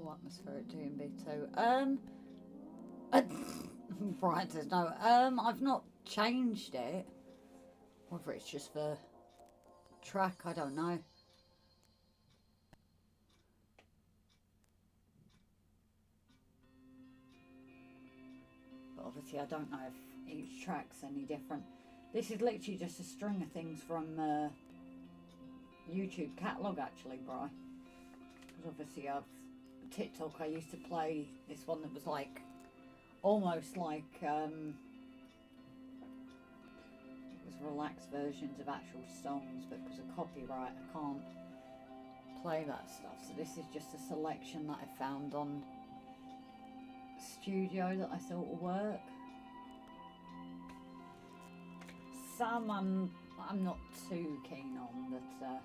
Full atmospheric D&B2. Brian says no. I've not changed it. Whether it's just the track, I don't know. But obviously I don't know if each track's any different. This is literally just a string of things from YouTube catalogue actually, Bri. Because obviously TikTok I used to play this one that was like almost like it was relaxed versions of actual songs, but because of copyright I can't play that stuff. So this is just a selection that I found on Studio that I thought would work. Some I'm not too keen on, but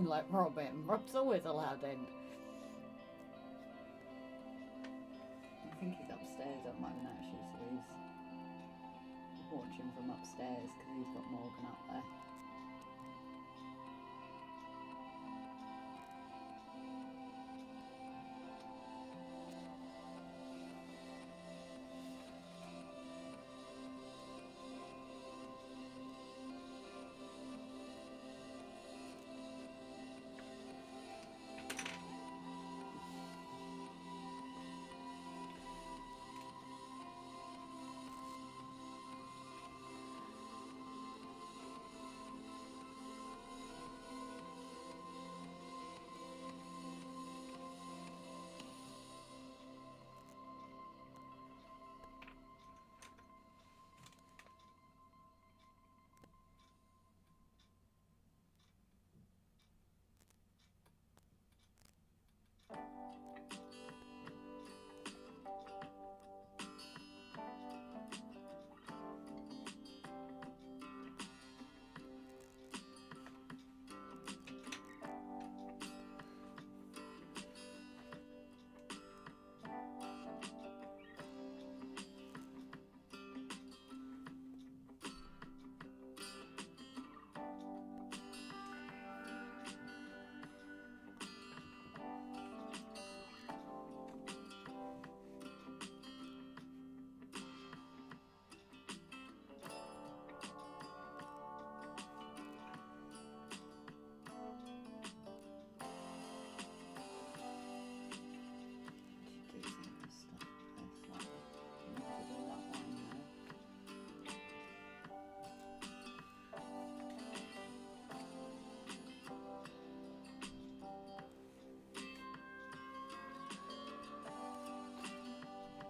like Robin. Rob's always allowed in. I think he's upstairs at the moment actually, so he's watching from upstairs because he's got Morgan up there.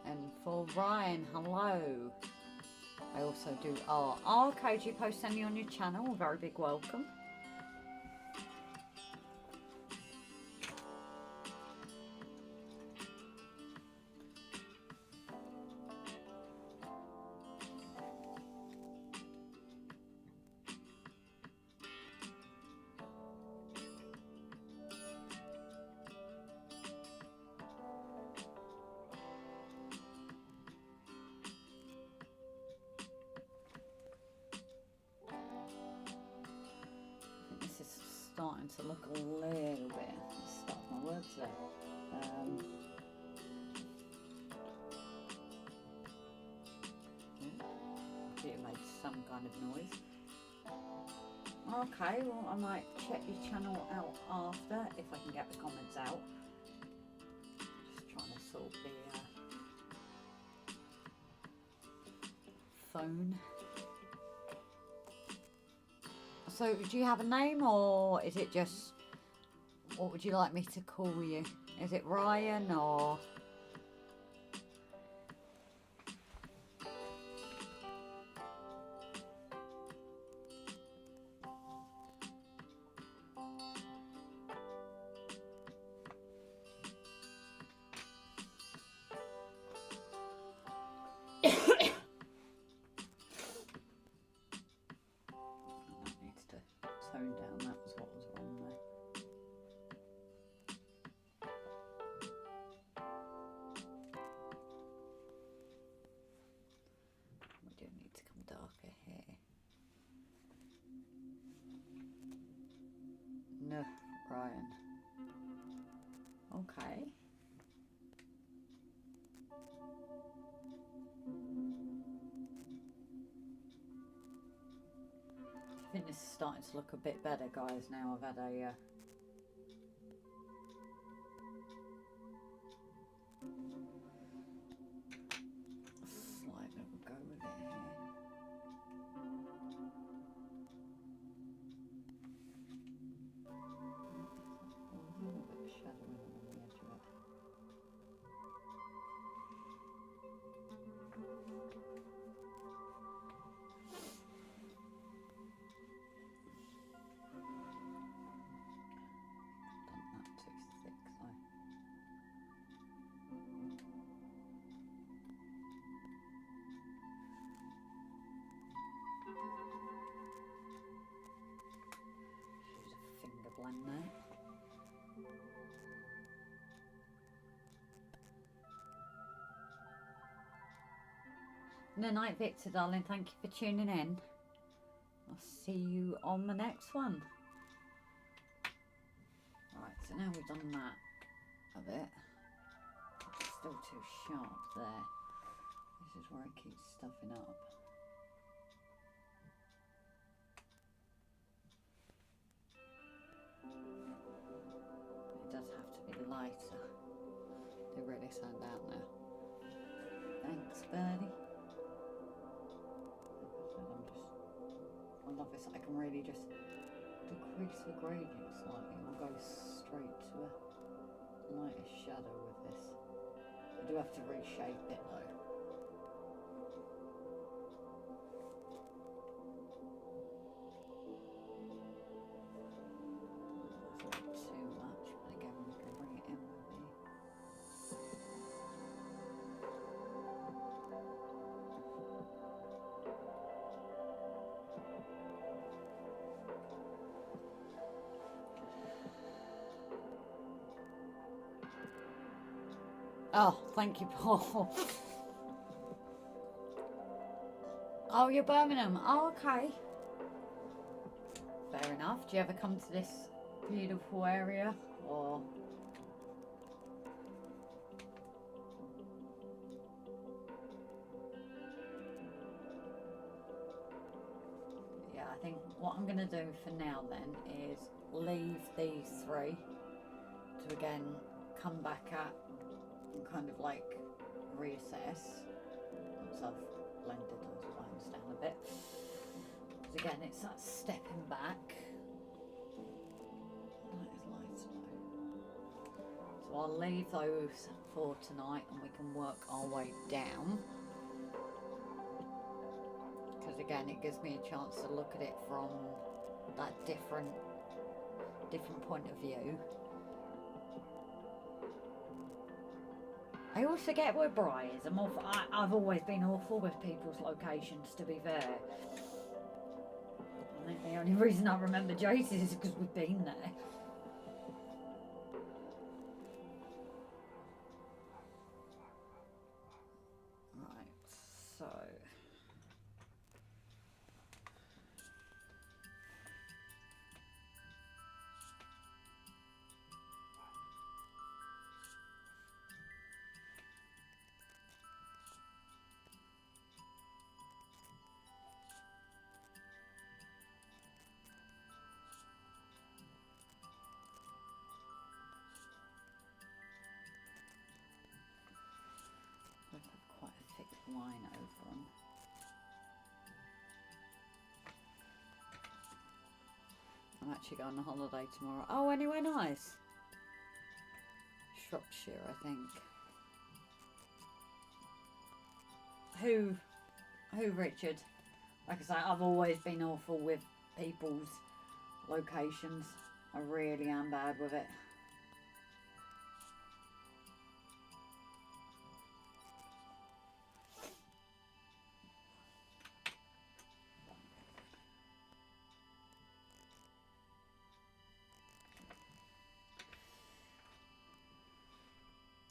And for Ryan, hello. I also do art. Oh, okay, do you post any on your channel? A very big welcome. Starting to look a little bit stuck my words there. It made some kind of noise. Okay, well I might check your channel out after if I can get the comments out. Just trying to sort the phone. So, do you have a name, or is it just, what would you like me to call you? Is it Ryan, or? Tone down, that was what was wrong there. iron. Okay. I think this is starting to look a bit better, guys, now I've had a slight little go with it here. A little bit of shadowing on the edge of it. Done that too thick though. Use a finger blend there. Good night, Victor, darling. Thank you for tuning in. I'll see you on the next one. Right, so now we've done that a bit. It's still too sharp there. This is where it keeps stuffing up. It does have to be lighter. They really stand out now. Thanks, Birdie. I love this. I can really just decrease the gradient slightly and go straight to a lighter shadow with this. I do have to reshape it though. That's a bit too much, but again we can bring it in with the Oh, thank you, Paul. Oh, you're Birmingham. Oh, okay. Fair enough. Do you ever come to this beautiful area? Or... yeah, I think what I'm going to do for now then is leave these three to again come back at and kind of like reassess once I've blended those lines down a bit. Because again, it's that stepping back. That is light though. So I'll leave those for tonight and we can work our way down. Because again, it gives me a chance to look at it from that different point of view. I always forget where Bry is. I've always been awful with people's locations, to be fair. I think the only reason I remember Jace's is because we've been there. Right, so... I've got quite a thick line over them. I'm actually going on holiday tomorrow. Oh, anywhere nice? Shropshire, I think. Who, Richard? Like I say, I've always been awful with people's locations. I really am bad with it.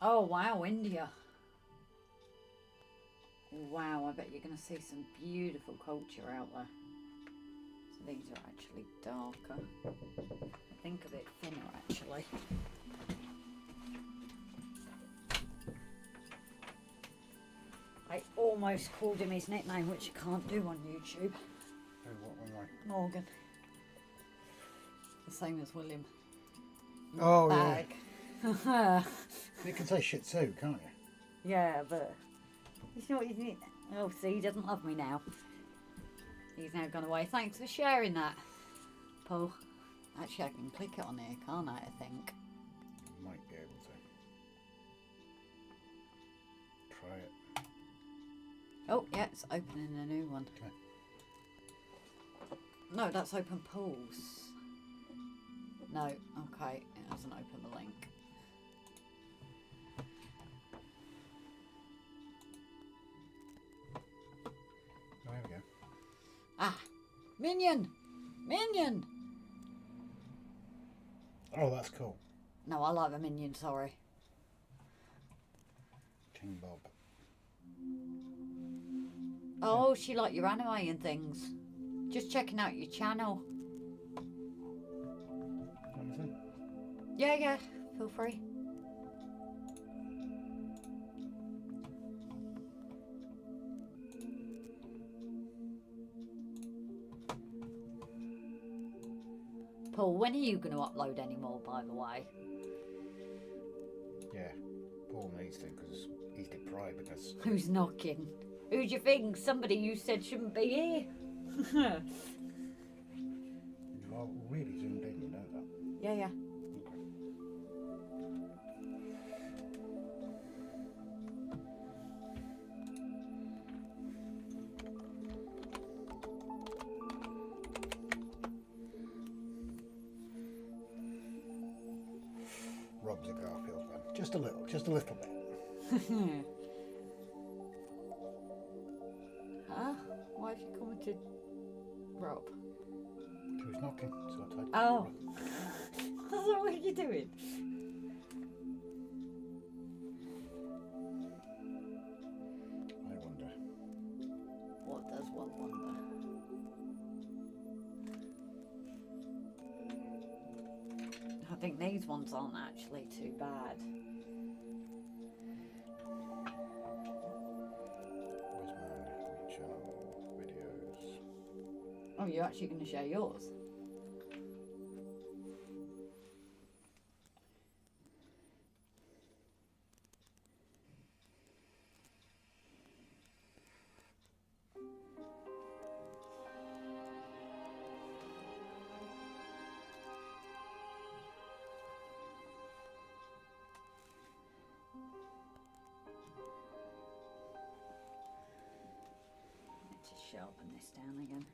Oh wow, India. Wow, I bet you're going to see some beautiful culture out there. Some These are actually darker. I think a bit thinner actually. I almost called him his nickname, which you can't do on YouTube. Oh, what one way? Morgan. The same as William. Oh, Bag. yeah. You can say shit too, can't you? Yeah, but it's not his nickname. Oh, see, he doesn't love me now. He's now gone away. Thanks for sharing that, Paul. Actually, I can click it on here, can't I think. Might be able to. Try it. Oh, yeah, it's opening a new one. Okay. No, that's open Paul's. No, okay, it hasn't opened the link. Oh, here we go. Ah, Minion! Minion! Oh, that's cool. No, I like the Minion, sorry. King Bob. Oh, she like your anime and things. Just checking out your channel. Anything? Yeah, feel free. Paul, when are you going to upload any more, by the way? Yeah. Paul needs to because he's deprived because Who's knocking? Who do you think? Somebody you said shouldn't be here? you are really zoomed in, you know that. Yeah. Okay. Rob's a Garfield fan. Just a little bit. Huh? Why have you commented Rob? Who's knocking? So I typed Oh. Rob. What are you doing? I wonder. What does one wonder? I think these ones aren't actually too bad. Where's my channel videos? Oh, you're actually going to share yours? Let's sharpen this down again.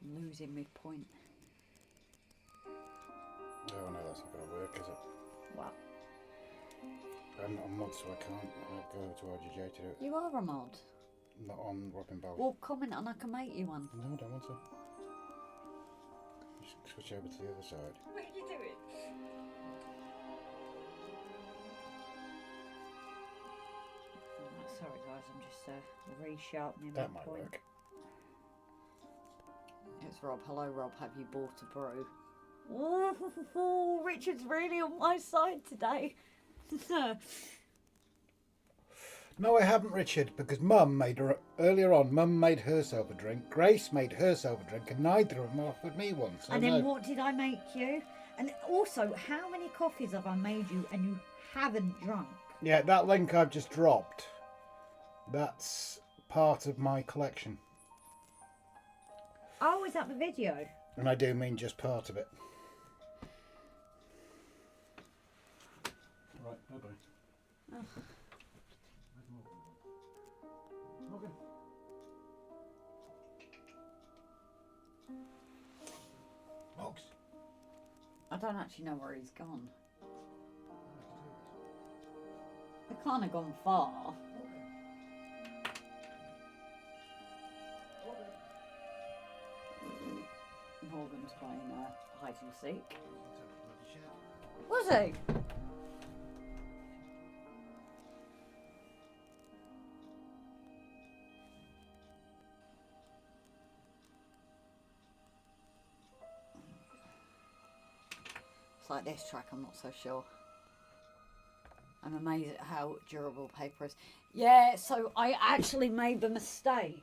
I'm losing my point. Oh no, that's not going to work, is it? What? I'm not a mod, so I can't go to RGJ to do it. You are a mod. Not on Robin Bell. Well, comment and I can make you one. No, I don't want to. Just switch over to the other side. What are you doing? Sorry guys, I'm just resharpening That my might point. work. It's Rob. Hello Rob, have you bought a brew? Ooh, Richard's really on my side today. No, I haven't, Richard, because Mum made her earlier on. Mum made herself a drink. Grace made herself a drink, and neither of them offered me one. So And then no. what did I make you? And also, how many coffees have I made you and you haven't drunk? Yeah, that link I've just dropped. That's part of my collection, Oh, is that the video? and I do mean just part of it. Right, bye bye. Morgan. Mogs. I don't actually know where he's gone. I can't have gone far. Morgan's playing hide and seek. Was he? It's like this track, I'm not so sure. I'm amazed at how durable paper is. Yeah, so I actually made the mistake.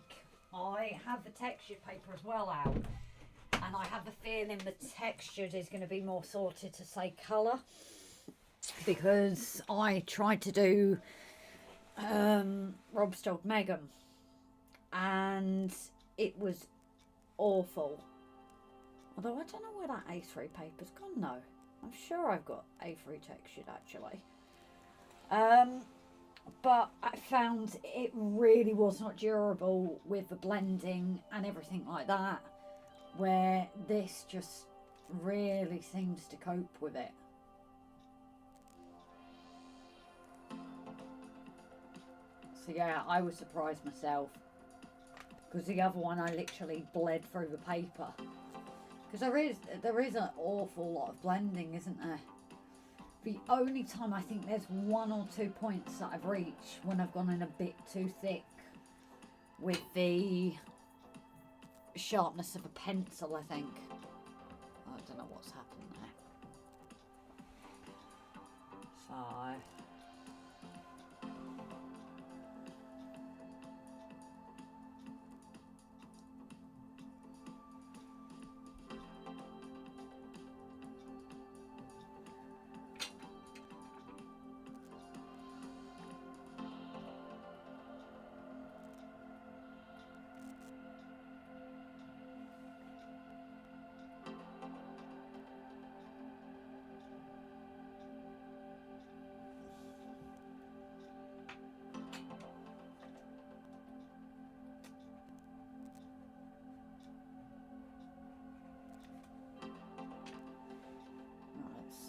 I have the textured paper as well out. And I have the feeling the textured is going to be more sorted to say colour. Because I tried to do Rob's dog Megan. And it was awful. Although I don't know where that A3 paper's gone though. I'm sure I've got A3 textured actually. But I found it really was not durable with the blending and everything like that. Where this just really seems to cope with it. So yeah, I was surprised myself. Because the other one I literally bled through the paper. Because there is an awful lot of blending, isn't there? The only time I think there's 1 or 2 points that I've reached when I've gone in a bit too thick with the sharpness of a pencil, I think. I don't know what's happened there. So...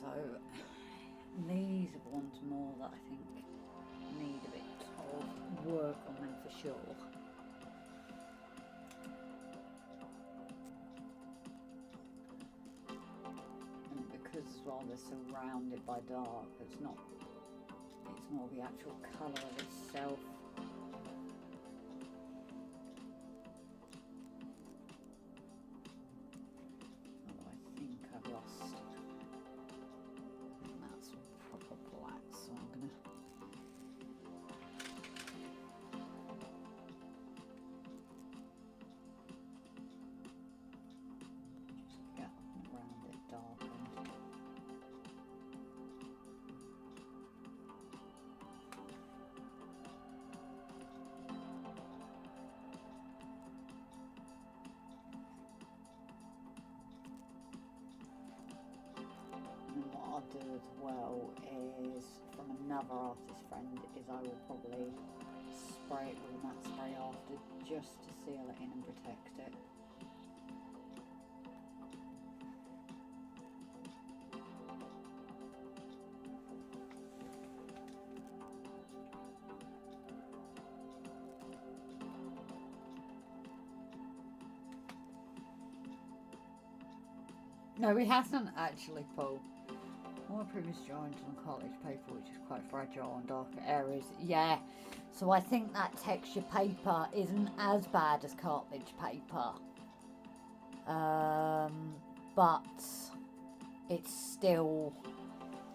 So these are ones more that I think need a bit of work on them for sure. And because as well they're surrounded by dark, it's more the actual colour of itself. Although I think I've lost. That's proper black, so I'm gonna just get around it darkened. And what I'll do as well is, from another artist friend, is I will probably spray it with a matte spray after, just to seal it in and protect it. No, he hasn't actually, Paul. More previous drawings on cartilage paper, which is quite fragile on darker areas. Yeah, so I think that texture paper isn't as bad as cartilage paper. But it's still,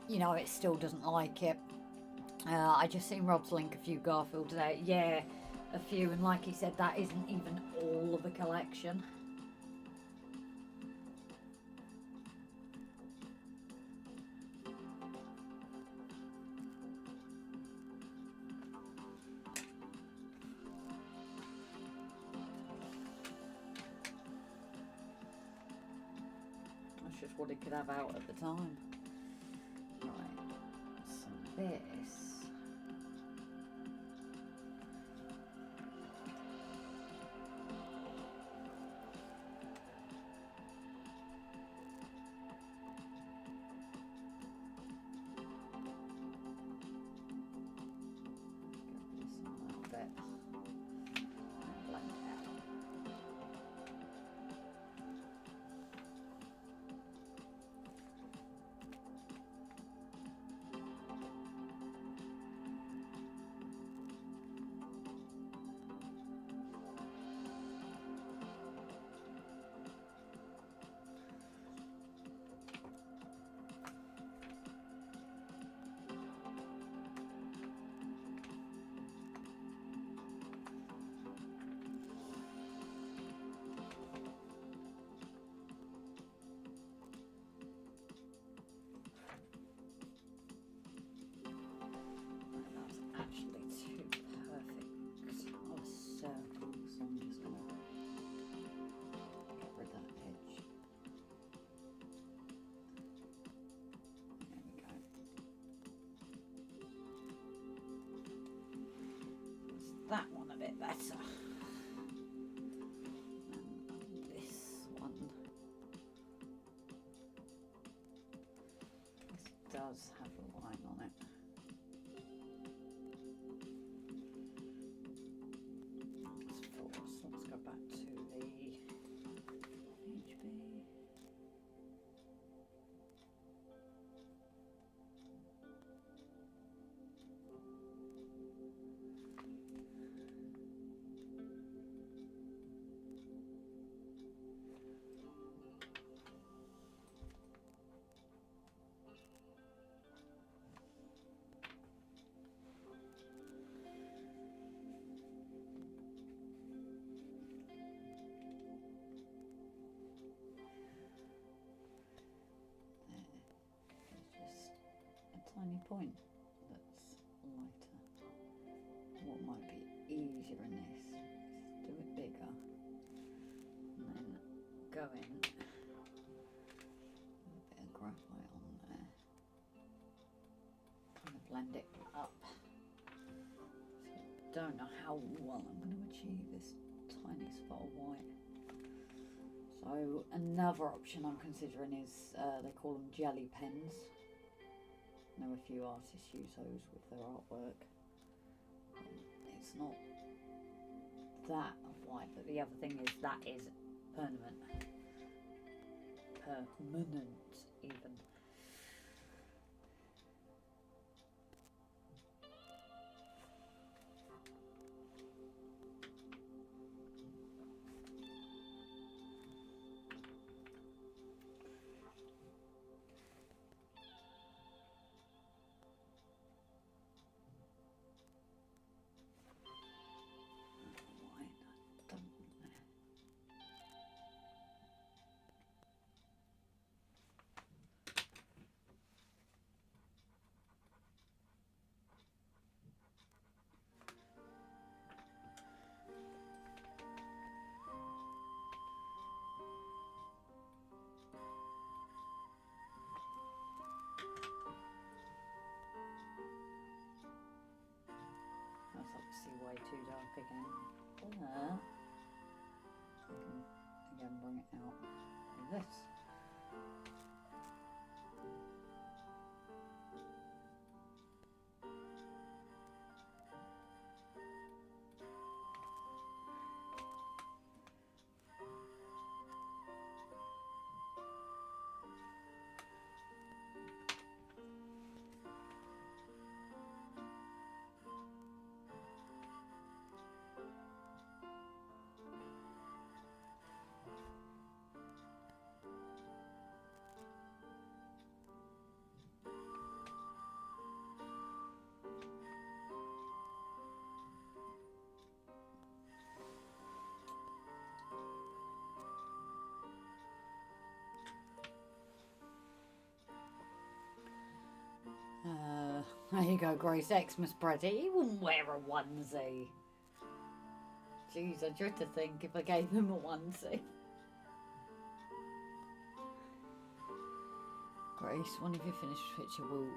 you know, it still doesn't like it. I just seen Rob's link a few Garfield today. Yeah, a few, and like he said, that isn't even all of the collection. That's just what it could have out at the time. Right, so this. bit better. And this one. This does have a line on it. That's 4, so let's go back to the HB. Just a tiny point that's lighter. What might be easier in this is do it bigger and then go in with a bit of graphite on there, kind of blend it up. So I don't know how well I'm going to achieve this tiny spot of white. So another option I'm considering is they call them jelly pens. I know a few artists use those with their artwork. It's not that white, but the other thing is that is permanent. Permanent even. That's obviously way too dark again. But I can again bring it out like this. There you go, Grace. Xmas Brady. He wouldn't wear a onesie. Jeez, I dread to think if I gave him a onesie. Grace, when have you finished the picture? Will.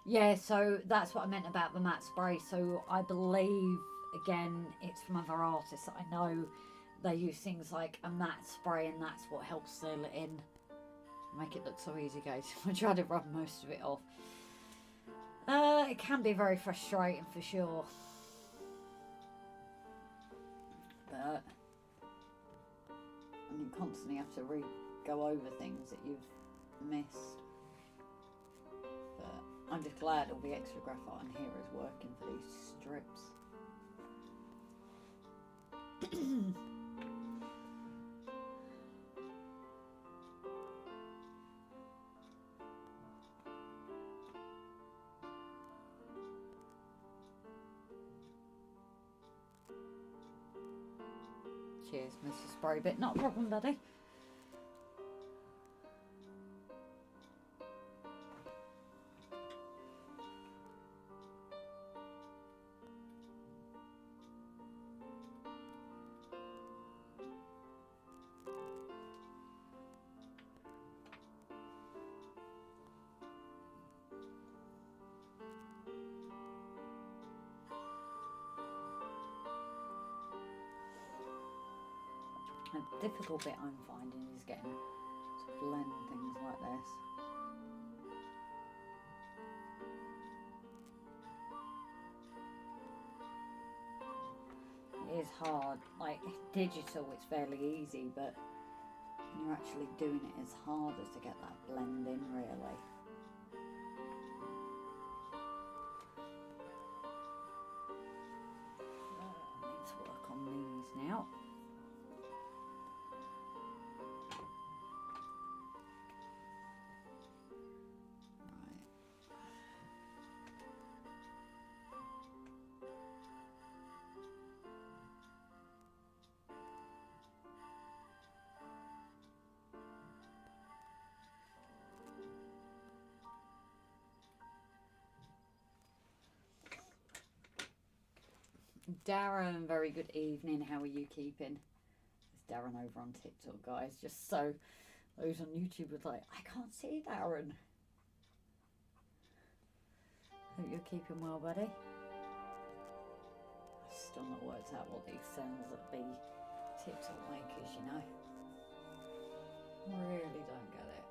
Yeah, so that's what I meant about the matte spray. So I believe, again, it's from other artists that I know. They use things like a matte spray, and that's what helps seal it in. Make it look so easy, guys. I try to rub most of it off. It can be very frustrating for sure. But and you constantly have to go over things that you've missed. But I'm just glad all the extra graphite on here is working for these strips. Cheers, Mrs. Spraybit. Not a problem, buddy. The difficult bit I'm finding is getting to blend things like this. It is hard. Like digital, it's fairly easy, but when you're actually doing it, it's harder to get that blend in, really. I need to work on these now. Darren, very good evening. How are you keeping? It's Darren over on TikTok, guys. Just so those on YouTube was like, I can't see Darren. Hope you're keeping well, buddy. I've still not worked out what these sounds that be TikTok makers, you know. Really don't get it.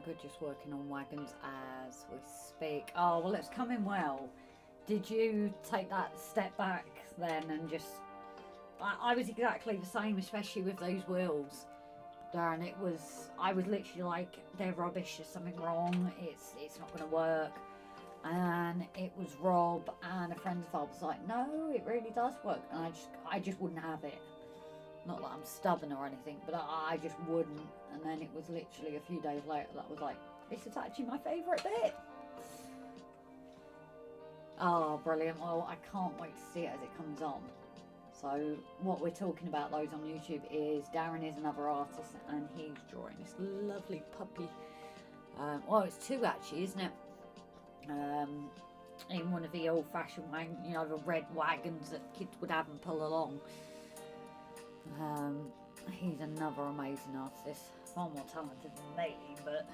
Good, just working on wagons as we speak. Oh, well, it's coming well. Did you take that step back then and just... I was exactly the same, especially with those wheels. Darren, I was literally like, they're rubbish, there's something wrong, it's not going to work. And it was Rob and a friend of ours was like, no, it really does work. And I just wouldn't have it. Not that I'm stubborn or anything, but I just wouldn't. And then it was literally a few days later that I was like, this is actually my favourite bit. Oh, brilliant. Well, I can't wait to see it as it comes on. So what we're talking about, those on YouTube, is Darren is another artist and he's drawing this lovely puppy. Well, it's two actually, isn't it? In one of the old-fashioned wagons, you know, the red wagons that kids would have and pull along. He's another amazing artist, far more talented than me, but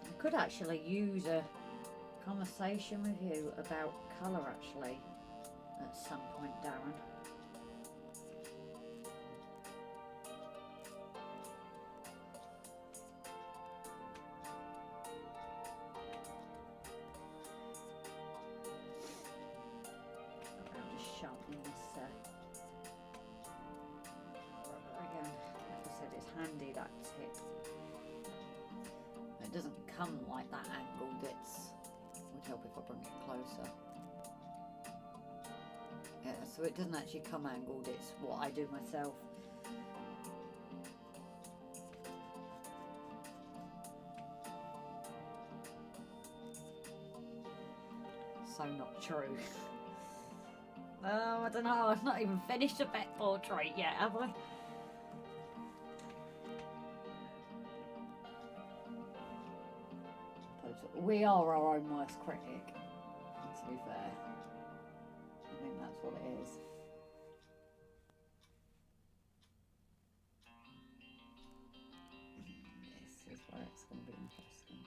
I could actually use a conversation with you about colour actually at some point, Darren. Sharpening this rubber again. Like I said, it's handy, that tip. It doesn't come like that angled, would help if I bring it closer. Yeah, so it doesn't actually come angled, it's what I do myself. So not true. Oh, I don't know, I've not even finished a pet portrait yet, have I? We are our own worst critic, to be fair. I think that's what it is. This is where it's going to be interesting.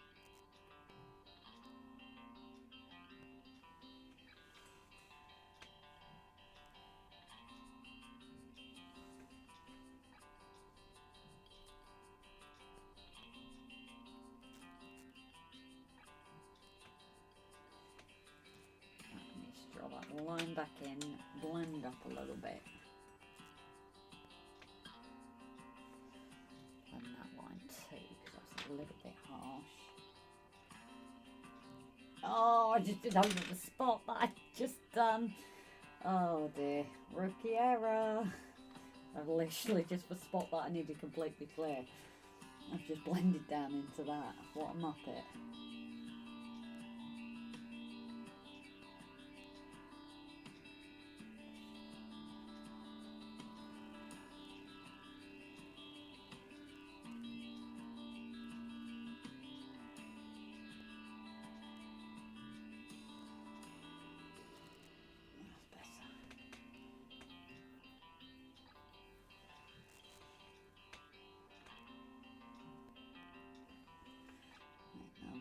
come back in, blend up a little bit. Blend that line too, because that's a little bit harsh. Oh, I just did over the spot that I just done. Oh dear, rookie error. I've literally just the spot that I needed completely clear. I've just blended down into that. What a muppet.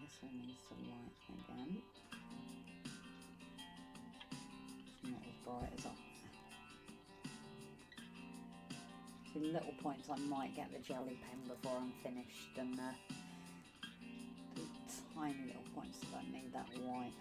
This one needs to lighten again. It's not as bright as that. See, little points I might get the jelly pen before I'm finished, and the tiny little points that I need that white.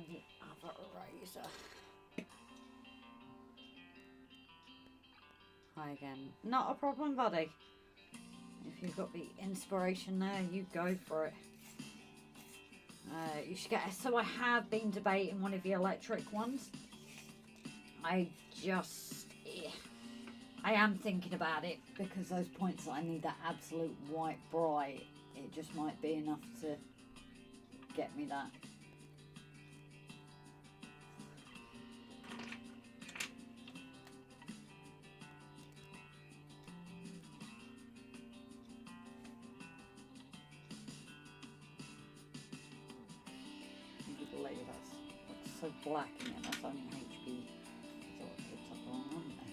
The other eraser. Hi again. Not a problem, buddy. If you've got the inspiration there, you go for it. You should get. So I have been debating one of the electric ones. I am thinking about it, because those points that I need that absolute white bright, it just might be enough to get me that. So black in it, that's only HB. So it's up going on there.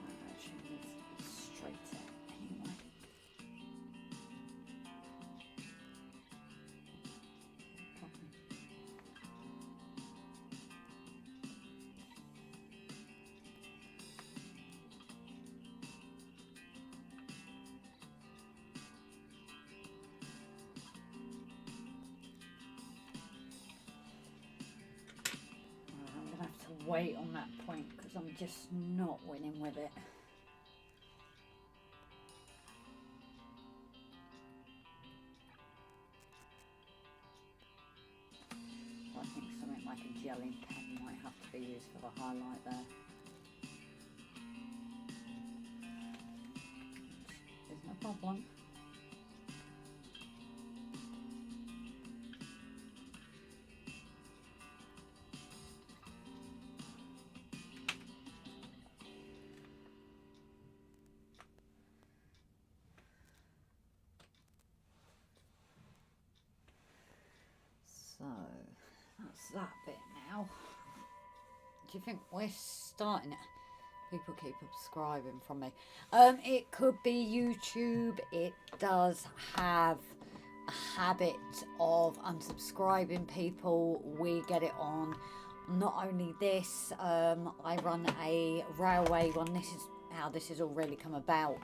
That actually needs to be straighter anyway. Wait on that point, because I'm just not winning with it. So I think something like a jelly pen might have to be used for the highlight there. Which isn't a problem. So that's that bit now. Do you think we're starting it? People keep subscribing from me. It could be YouTube. It does have a habit of unsubscribing people. We get it on. Not only this, I run a railway one. This is how this has all really come about.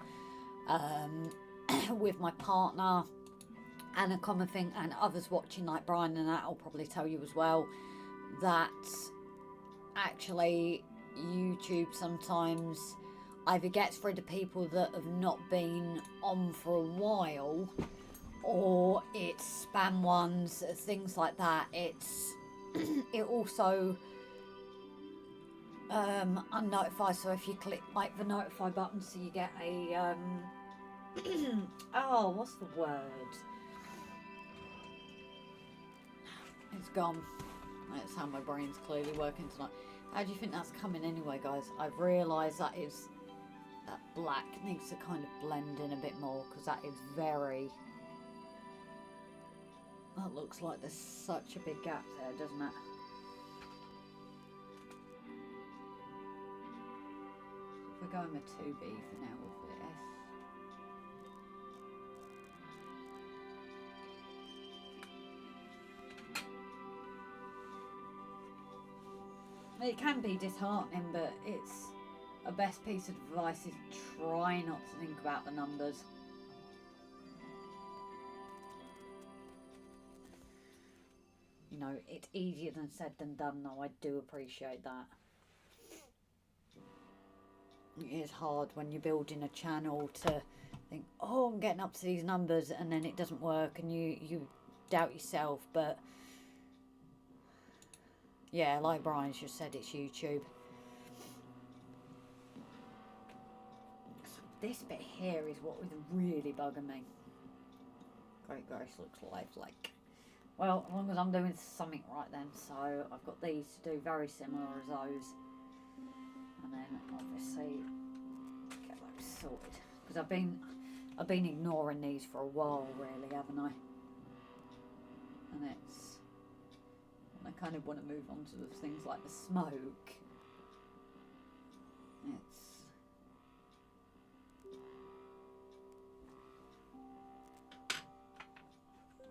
With my partner. And a common thing, and others watching like Brian and that will probably tell you as well, that actually YouTube sometimes either gets rid of people that have not been on for a while, or it's spam ones, things like that. It also unnotifies, so if you click like the notify button, so you get a oh, what's the word? It's gone. That's how my brain's clearly working tonight. How do you think that's coming anyway, guys? I've realised that black needs to kind of blend in a bit more, because that is very... That looks like there's such a big gap there, doesn't it? If we're going with 2B for now with this. It can be disheartening, but it's a best piece of advice is try not to think about the numbers. You know, it's easier than said than done, though. I do appreciate that. It is hard when you're building a channel to think, oh, I'm getting up to these numbers, and then it doesn't work and you doubt yourself. But yeah, like Brian's just said, it's YouTube. So this bit here is what was really bugging me. Great Grace looks lifelike. Well, as long as I'm doing something right then. So I've got these to do very similar as those. And then obviously get those sorted. Because I've been ignoring these for a while really, haven't I? And I kind of want to move on to the things like the smoke.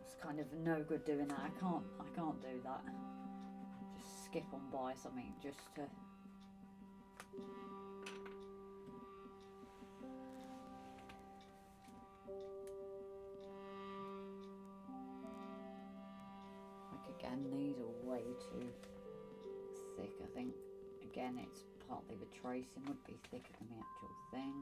It's kind of no good doing that. I can't do that. Just skip on by something just to. Again, these are way too thick, I think. Again, it's partly the tracing would be thicker than the actual thing.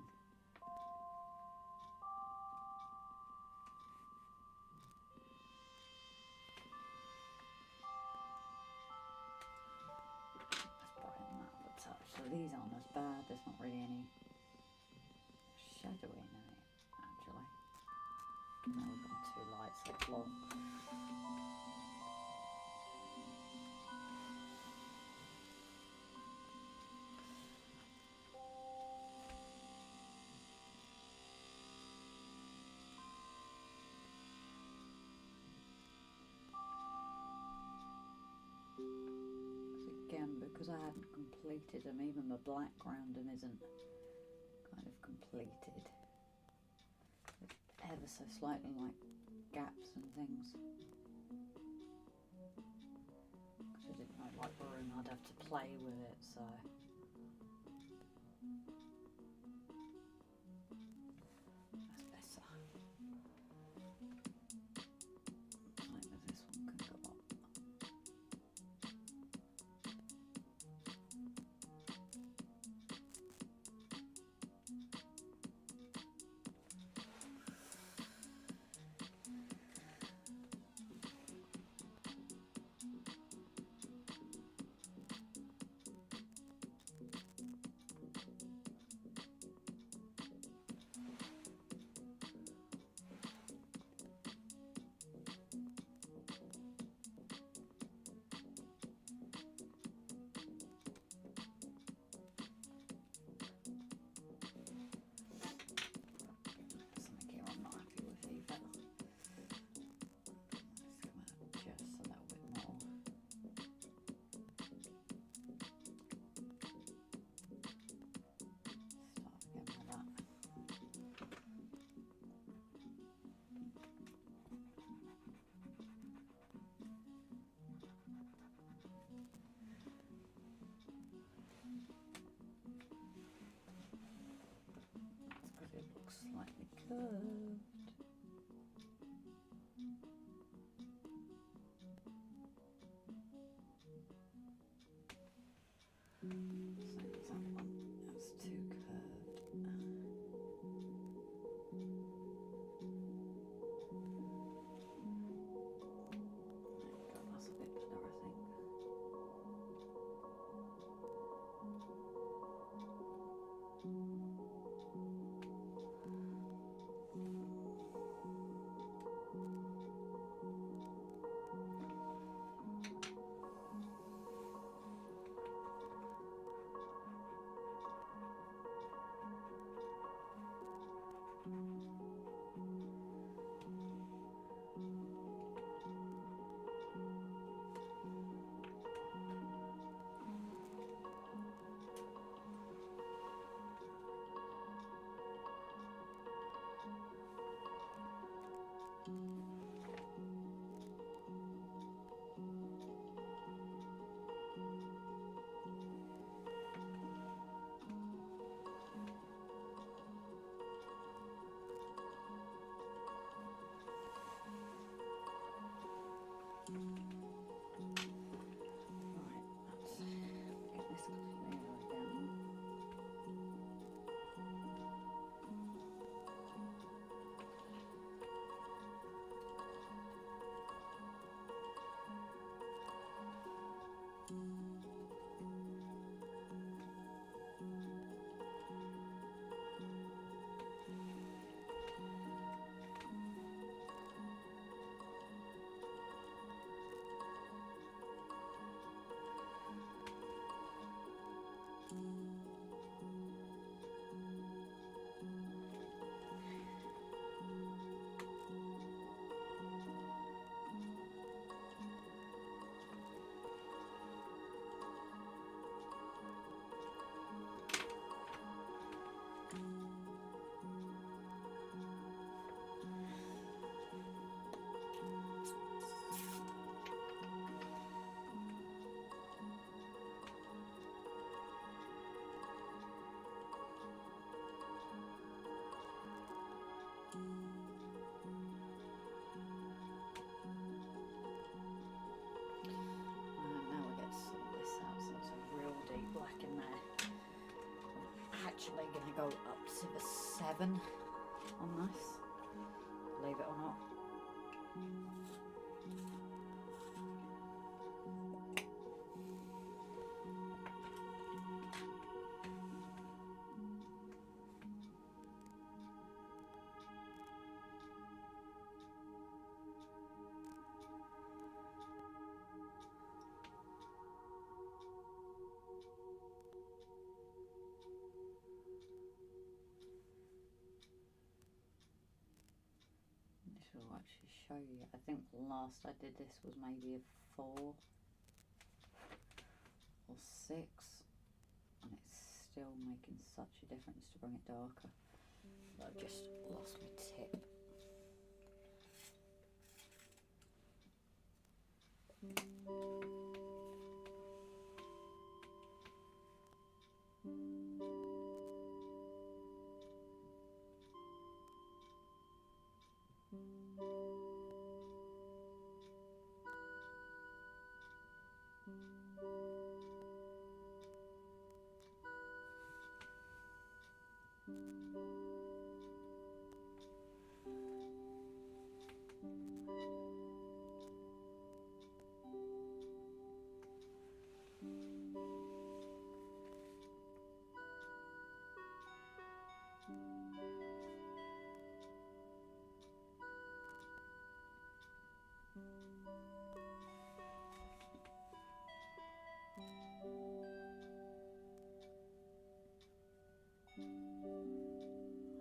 Let's brighten that up a touch. So these aren't as bad. There's not really any shadowing in it, actually. No, we've got too light, so it's long. Again, because I hadn't completed them, even the background isn't kind of completed. It's ever so slightly like gaps and things. Because I didn't know like room, I'd have to play with it, so. That's better. Like this one can go up. Slightly curved. So that one, that's too curved. There we go, that's a bit better, I think. going to go up to the 7 on this, believe it or not. This will actually show you. I think last I did this was maybe a 4 or 6, and it's still making such a difference to bring it darker. I've just lost my tip.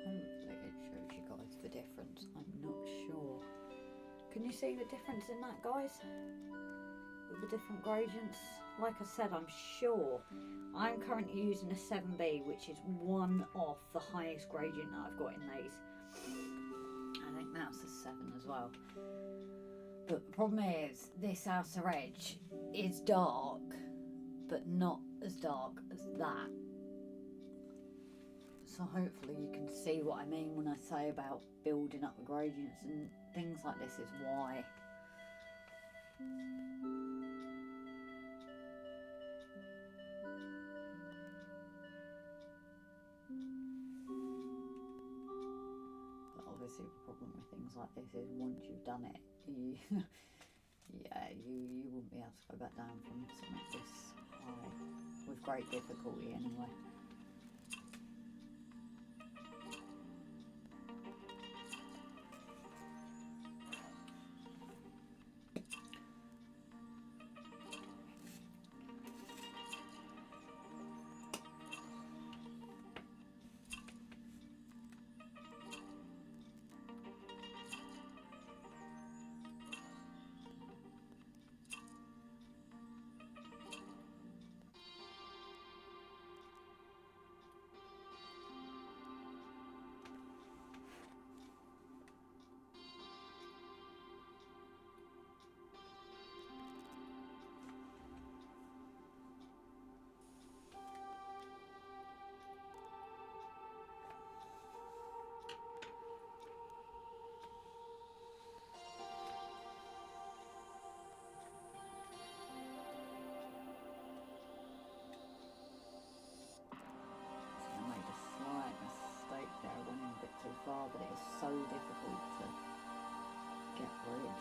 Hopefully it shows you guys the difference. I'm not sure. Can you see the difference in that, guys? With the different gradients? Like I said, I'm sure. I'm currently using a 7B, which is one of the highest gradient that I've got in these. I think that's a 7 as well. But the problem is, this outer edge is dark, but not as dark as that. So hopefully you can see what I mean when I say about building up the gradients and things like this is why. But obviously the problem with things like this is once you've done it, you, you wouldn't be able to go back down from something this high, with great difficulty anyway. Too far, but it is so difficult to get rid.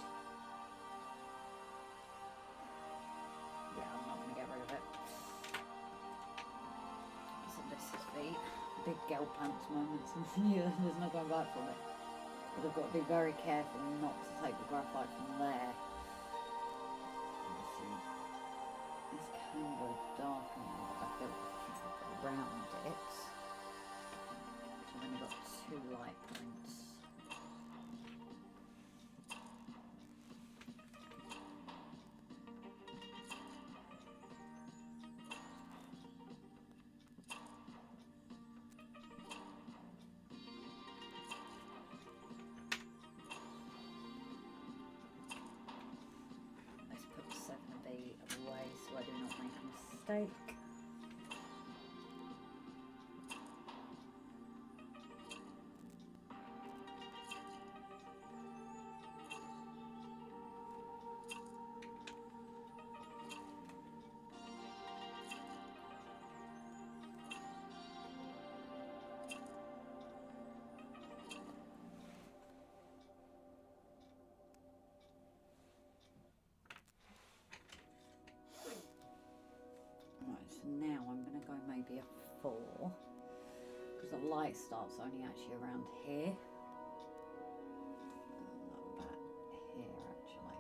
Yeah, I'm not going to get rid of it. So this is the big girl pants moments, and yeah, there's no going back from it. But I've got to be very careful not to take the graphite from there. Obviously, this can go dark now that I've built around it. I've only got 2 light points. Let's put the 7B away so I do not make a mistake. light starts only actually around here. About here actually.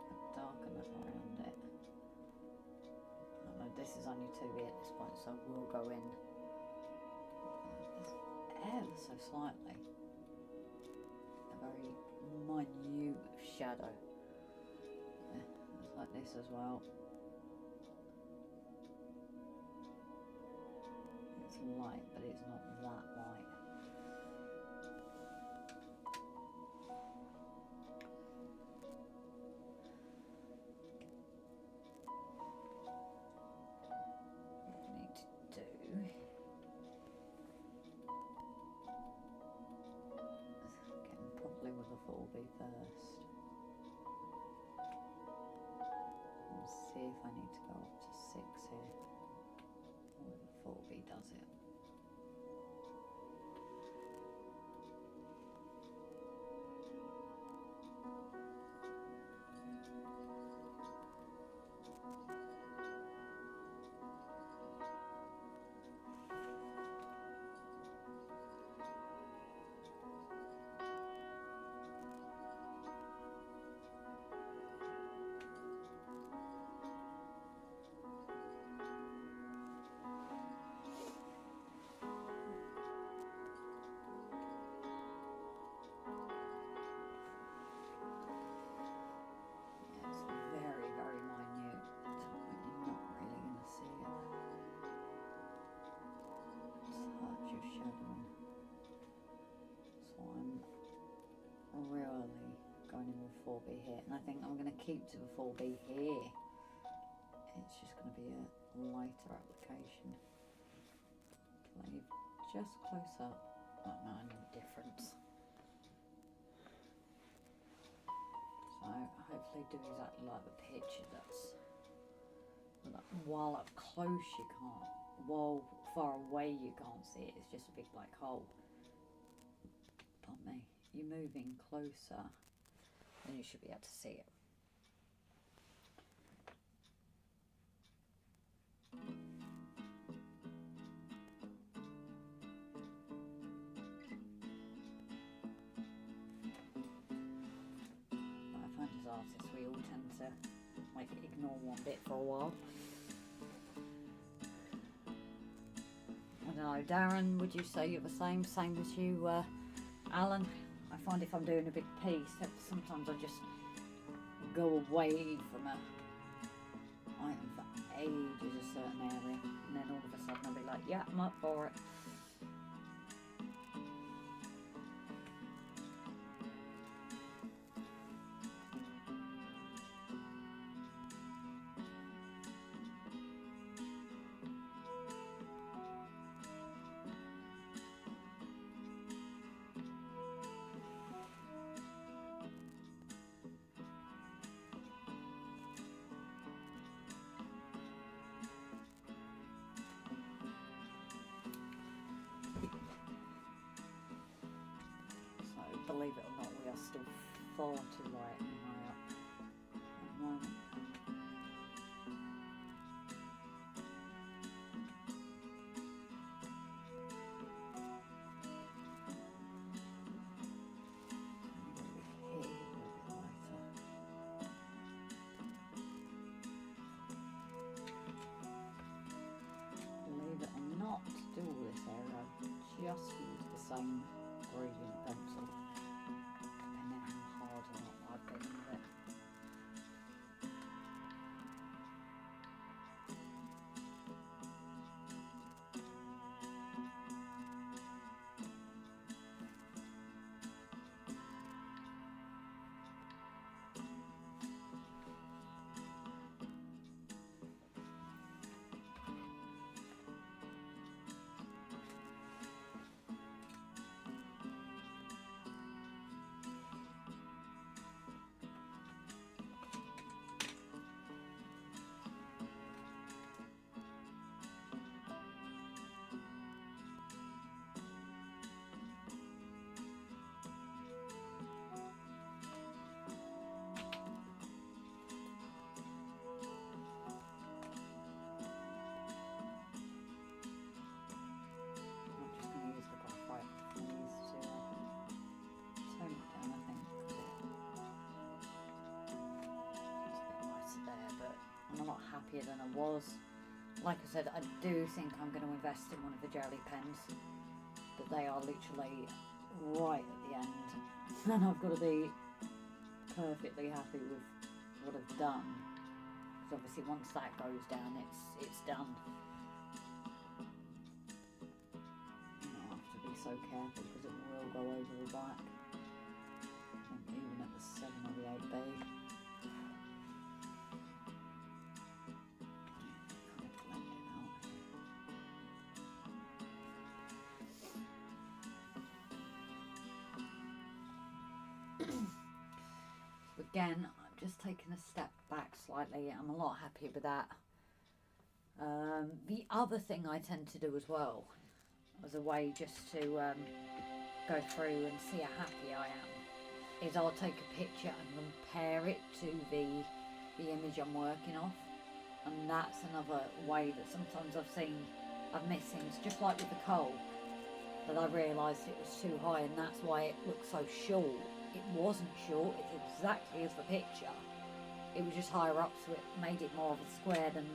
I'll darken it around it. I know this is only 2B at this point, so we'll go in ever so slightly. A very minute shadow. It's like this as well. It's light, but it's not that light. What I need to do getting properly with the 4B first. And see if I need to go up to 6 here. Or the 4B does it. Here, and I think I'm going to keep to the 4B here. It's just going to be a lighter application. Play just close up. Not knowing the difference. So hopefully do exactly like the picture. That's while up close you can't. While far away you can't see it. It's just a big black hole. Pardon me. You're moving closer. And you should be able to see it. I find as artists we all tend to like ignore one bit for a while. I don't know, Darren, would you say you're the same? Same as you, Alan? I find if I'm doing a big piece, sometimes I just go away from a item for ages, a certain area, and then all of a sudden I'll be like, yeah, I'm up for it. Believe it or not, we are still far too light and high up at the moment. Believe it or not, to do all this area, I just use the same gradient pencil. I've been with it. I'm a lot happier than I was. Like I said, I do think I'm going to invest in one of the jelly pens, but they are literally right at the end, and I've got to be perfectly happy with what I've done, because obviously once that goes down, it's done. And I have to be so careful because it will go over the back. I think even at the 7 or the 8B. Again, I'm just taking a step back slightly. I'm a lot happier with that. The other thing I tend to do as well, as a way just to go through and see how happy I am, is I'll take a picture and compare it to the image I'm working off. And that's another way that sometimes I've missed things, just like with the coal, that I realised it was too high, and that's why it looked so short. It wasn't short, it's exactly as the picture. It was just higher up, so it made it more of a square than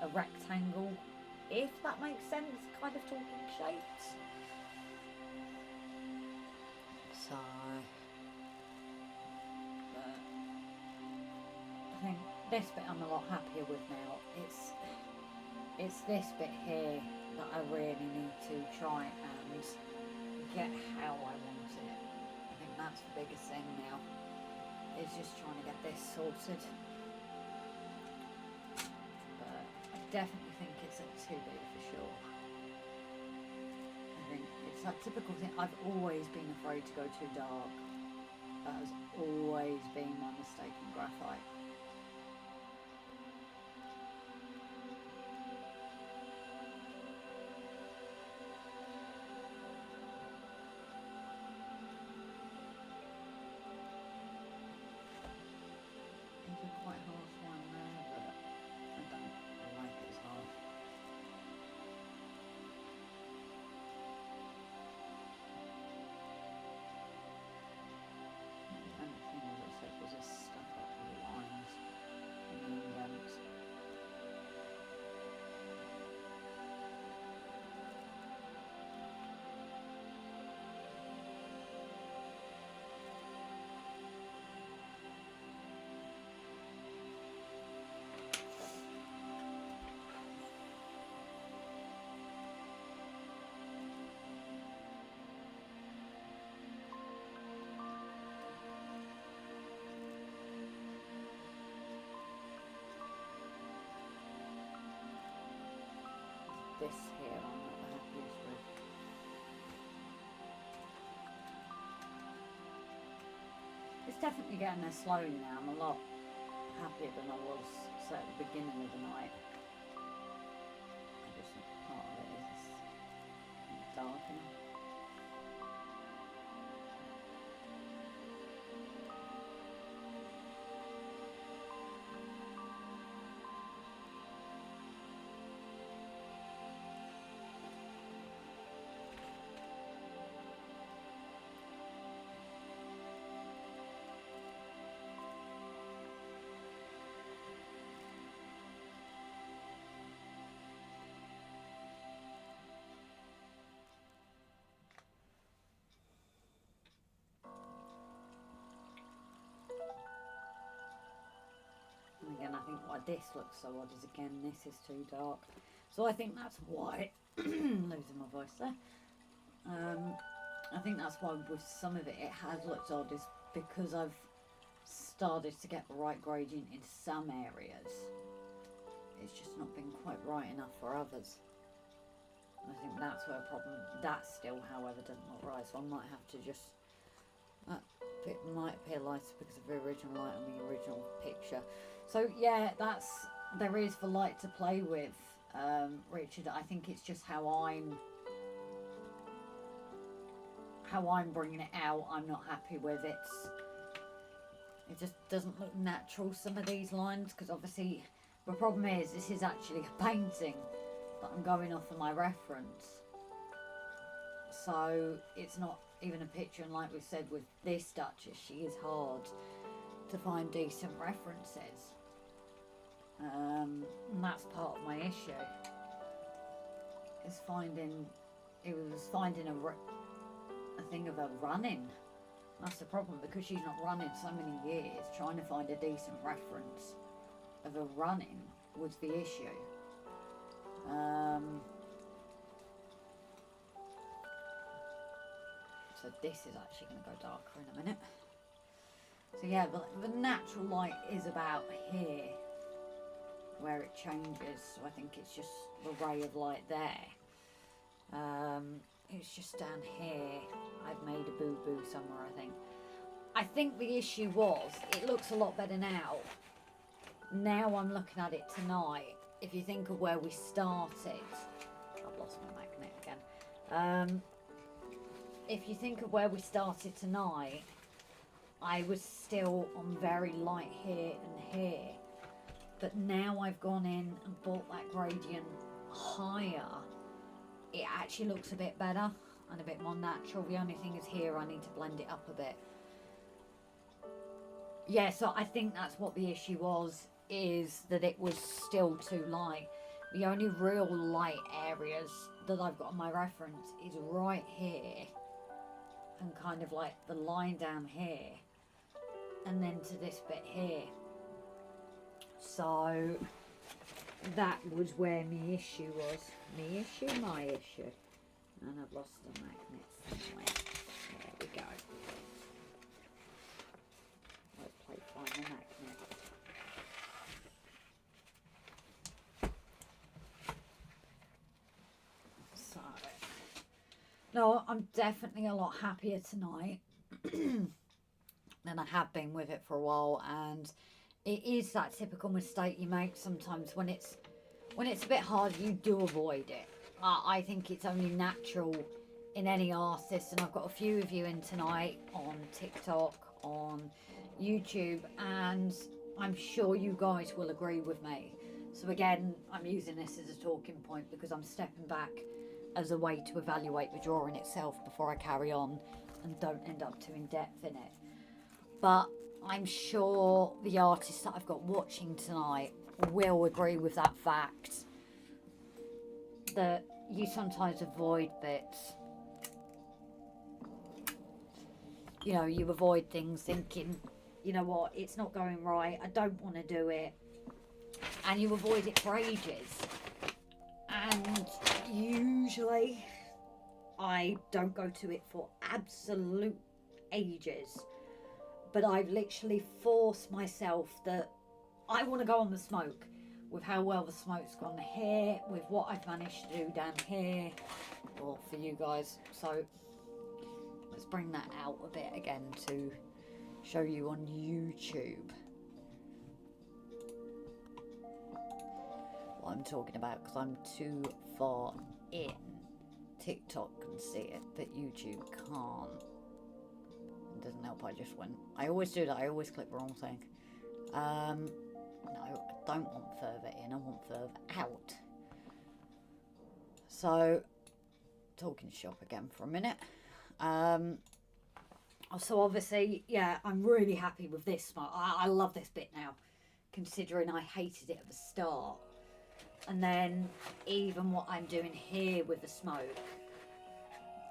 a rectangle, if that makes sense, kind of talking shapes. So, but I think this bit I'm a lot happier with now. It's this bit here that I really need to try and get how I want it. I think that's the biggest thing now, is just trying to get this sorted. But I definitely think it's a 2B for sure. I think it's that typical thing. I've always been afraid to go too dark. That has always been my mistake in graphite. Quite harsh one there, but I don't like it as harsh. And the thing, as I said, was this stuff up with the lines and the indents. This here I'm not the happiest with. It's definitely getting there slowly now. I'm a lot happier than I was, say, at the beginning of the night. I just think part of it is it's dark enough. And again, I think why this looks so odd is, again, this is too dark. So I think that's why, losing my voice there. I think that's why with some of it, it has looked odd, is because I've started to get the right gradient in some areas. It's just not been quite right enough for others. I think that's where a problem, that still, however, doesn't look right, so I might have to just, that bit might appear lighter because of the original light on the original picture. So yeah, there is the light to play with, Richard. I think it's just how I'm bringing it out. I'm not happy with it. It just doesn't look natural, some of these lines, because obviously the problem is this is actually a painting that I'm going off of my reference. So it's not even a picture, and like we said with this Duchess, she is hard to find decent references. And that's part of my issue. Is finding a thing of her running. That's the problem, because she's not running so many years. Trying to find a decent reference of her running was the issue. So this is actually going to go darker in a minute. So yeah, the natural light is about here, where it changes. So I think it's just the ray of light there. It's just down here. I've made a boo-boo somewhere, I think. I think the issue was, it looks a lot better now. Now I'm looking at it tonight. If you think of where we started, I've lost my magnet again. If you think of where we started tonight, I was still on very light here and here. But now I've gone in and brought that gradient higher. It actually looks a bit better and a bit more natural. The only thing is here I need to blend it up a bit. Yeah, so I think that's what the issue was, is that it was still too light. The only real light areas that I've got on my reference is right here and kind of like the line down here and then to this bit here. So that was where my issue was. My issue. And I've lost the magnet somewhere. There we go. Let's play find the magnet. So, no, I'm definitely a lot happier tonight than I have been with it for a while, and it is that typical mistake you make sometimes when it's a bit hard. You do avoid it. I think it's only natural in any artist, and I've got a few of you in tonight on TikTok, on YouTube, and I'm sure you guys will agree with me. So again, I'm using this as a talking point because I'm stepping back as a way to evaluate the drawing itself before I carry on and don't end up too in depth in it. But I'm sure the artists that I've got watching tonight will agree with that fact, that you sometimes avoid bits. You know, you avoid things thinking, you know what, it's not going right, I don't want to do it. And you avoid it for ages. And usually I don't go to it for absolute ages. But I've literally forced myself that I want to go on the smoke, with how well the smoke's gone here, with what I've managed to do down here, or for you guys. So let's bring that out a bit again to show you on YouTube what I'm talking about, because I'm too far in. TikTok can see it, but YouTube can't. It doesn't help, I just went. I always do that, I always click the wrong thing. No, I don't want further in, I want further out. So, talking shop again for a minute. So obviously, yeah, I'm really happy with this smoke. I love this bit now, considering I hated it at the start. And then even what I'm doing here with the smoke,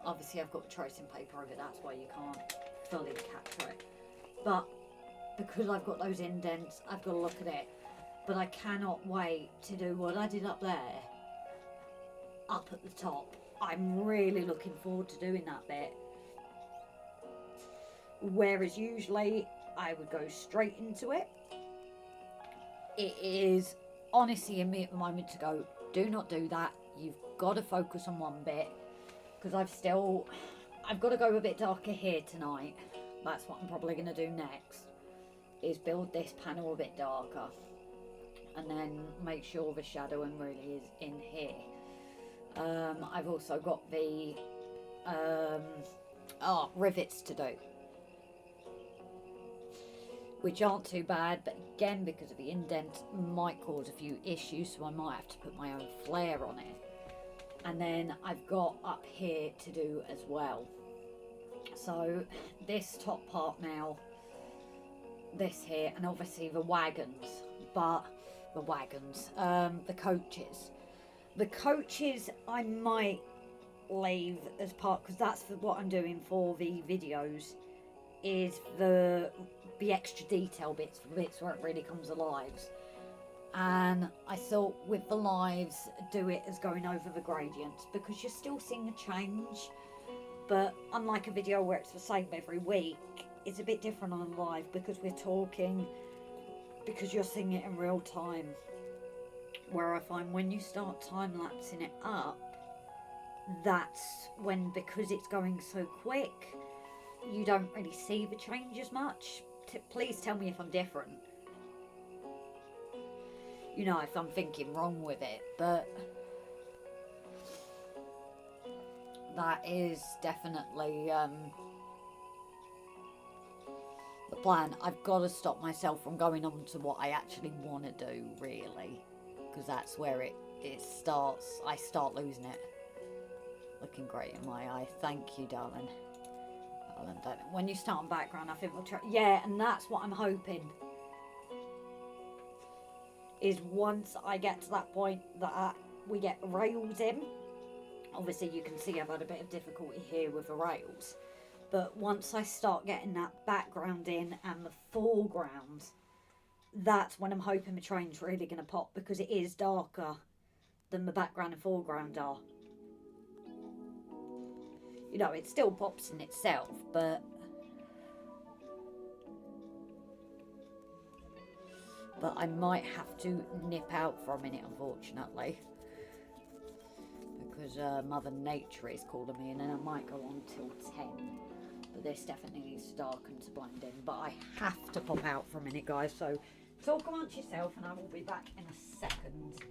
obviously I've got tracing paper over it, that's why you can't fully capture it. But because I've got those indents, I've got to look at it. But I cannot wait to do what I did up there, up at the top. I'm really looking forward to doing that bit. Whereas usually I would go straight into it. It is honestly in me at the moment to go, do not do that. You've got to focus on one bit. Because I've got to go a bit darker here tonight. That's what I'm probably going to do next, is build this panel a bit darker. And then make sure the shadowing really is in here. I've also got the rivets to do, which aren't too bad, but again, because of the indent, might cause a few issues, so I might have to put my own flair on it. And then I've got up here to do as well. So this top part now, this here, and obviously the wagons. But the wagons, the coaches. The coaches I might leave as part, because that's what I'm doing for the videos, is the extra detail bits, the bits where it really comes alive. And I thought with the lives, do it as going over the gradients, because you're still seeing a change. But unlike a video where it's the same every week, it's a bit different on live, because we're talking, because you're seeing it in real time. Where I find when you start time-lapsing it up, that's when, because it's going so quick, you don't really see the change as much. Please tell me if I'm different. You know, if I'm thinking wrong with it, but that is definitely the plan. I've got to stop myself from going on to what I actually want to do, really, because that's where it starts. I start losing it. Looking great in my eye. Thank you, darling. When you start on background, I think we'll try. Yeah, and that's what I'm hoping. Is once I get to that point that we get rails in. Obviously, you can see I've had a bit of difficulty here with the rails. But once I start getting that background in and the foreground, that's when I'm hoping the train's really going to pop, because it is darker than the background and foreground are. You know, it still pops in itself, but I might have to nip out for a minute, unfortunately, because Mother Nature is calling me, and then I might go on till 10. But this definitely needs to darken to blend in. But I have to pop out for a minute, guys. So talk amongst yourself, and I will be back in a second.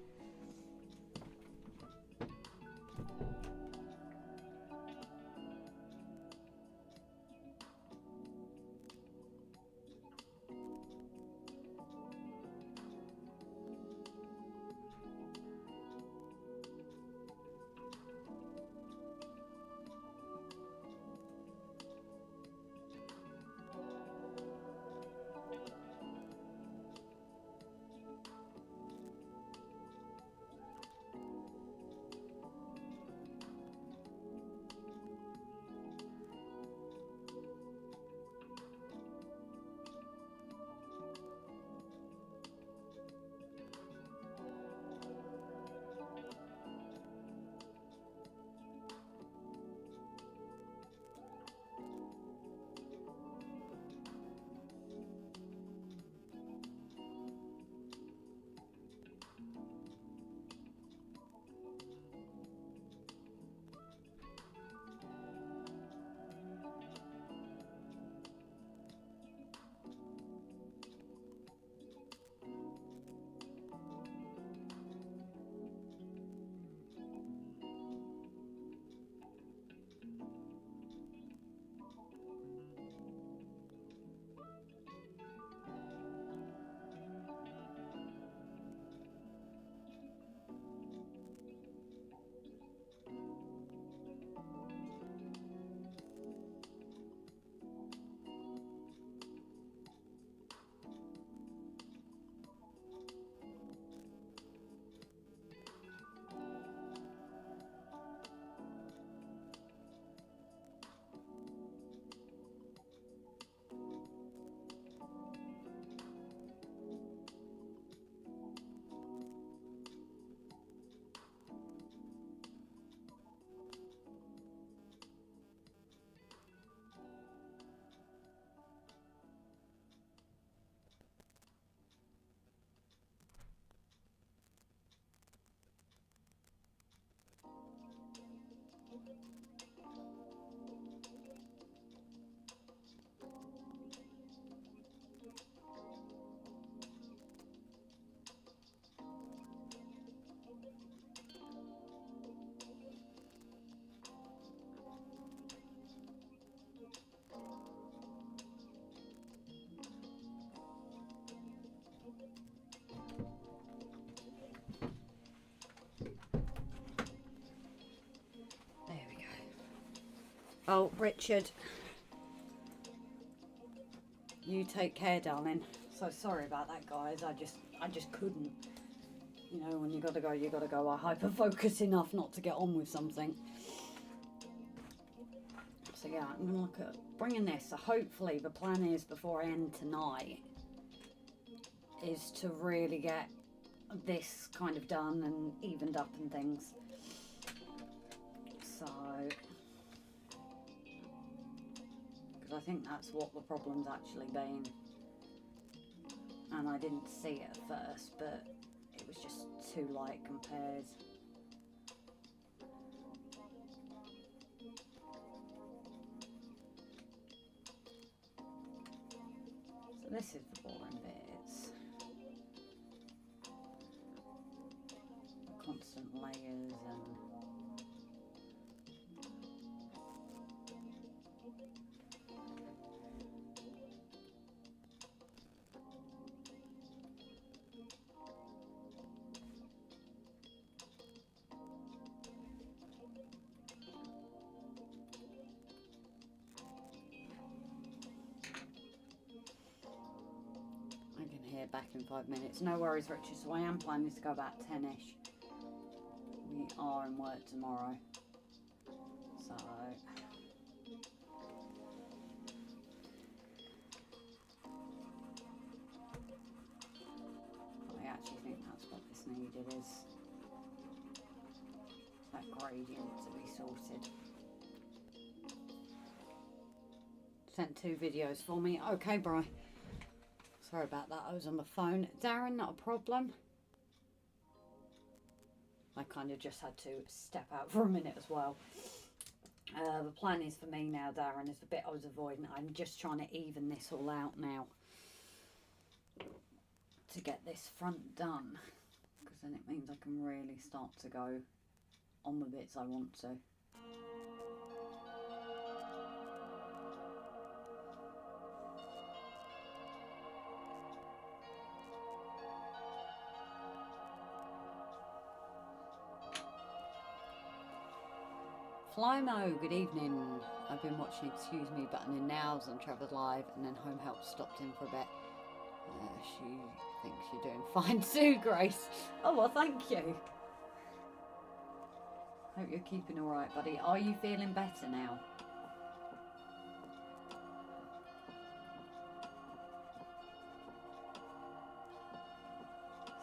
Oh, Richard, you take care, darling. So sorry about that, guys. I just couldn't. You know, when you gotta go, you gotta go. I hyper focus enough not to get on with something. So yeah, I'm gonna look at bringing this. So hopefully the plan is before I end tonight is to really get this kind of done and evened up and things. So, because I think that's what the problem's actually been. And I didn't see it at first, but it was just too light compared. So this is the boring bits. The constant layers and back in 5 minutes. No worries, Richard. So I am planning to go about 10ish. We are in work tomorrow. So I actually think that's what this needed is that gradient to be sorted. Sent 2 videos for me. Okay, Bri. Sorry about that, I was on the phone. Darren, not a problem. I kind of just had to step out for a minute as well. The plan is for me now, Darren, is the bit I was avoiding. I'm just trying to even this all out now to get this front done, because then it means I can really start to go on the bits I want to. Flymo, good evening. I've been watching Excuse Me buttoning nails on Trevor's Live, and then Home Help stopped in for a bit. She thinks you're doing fine too, Grace. Oh, well, thank you. Hope you're keeping all right, buddy. Are you feeling better now?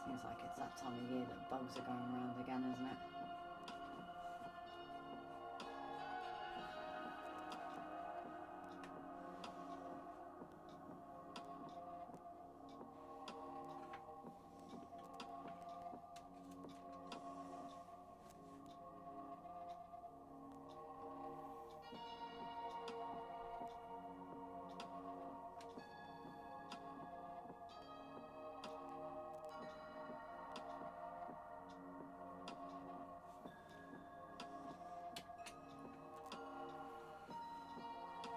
Seems like it's that time of year that bugs are going around again, isn't it?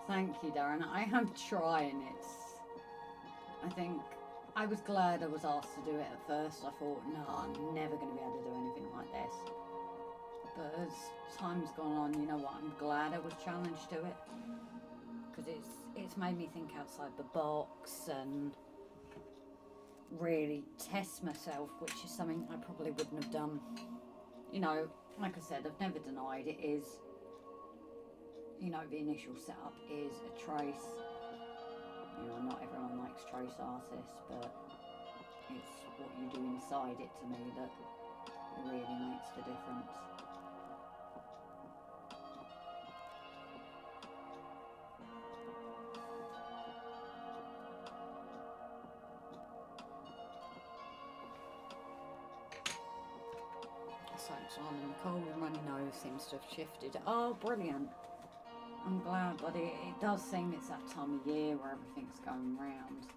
Thank you, Darren. I am trying it. I think I was glad I was asked to do it at first. I thought, no, I'm never going to be able to do anything like this. But as time's gone on, you know what? I'm glad I was challenged to it, because it's made me think outside the box and really test myself, which is something I probably wouldn't have done. You know, like I said, I've never denied it is. You know, the initial setup is a trace. You know, not everyone likes trace artists, but it's what you do inside it to me that really makes the difference. So on, and the cold and runny nose seems to have shifted. Oh, brilliant. I'm glad, but it does seem it's that time of year where everything's going round.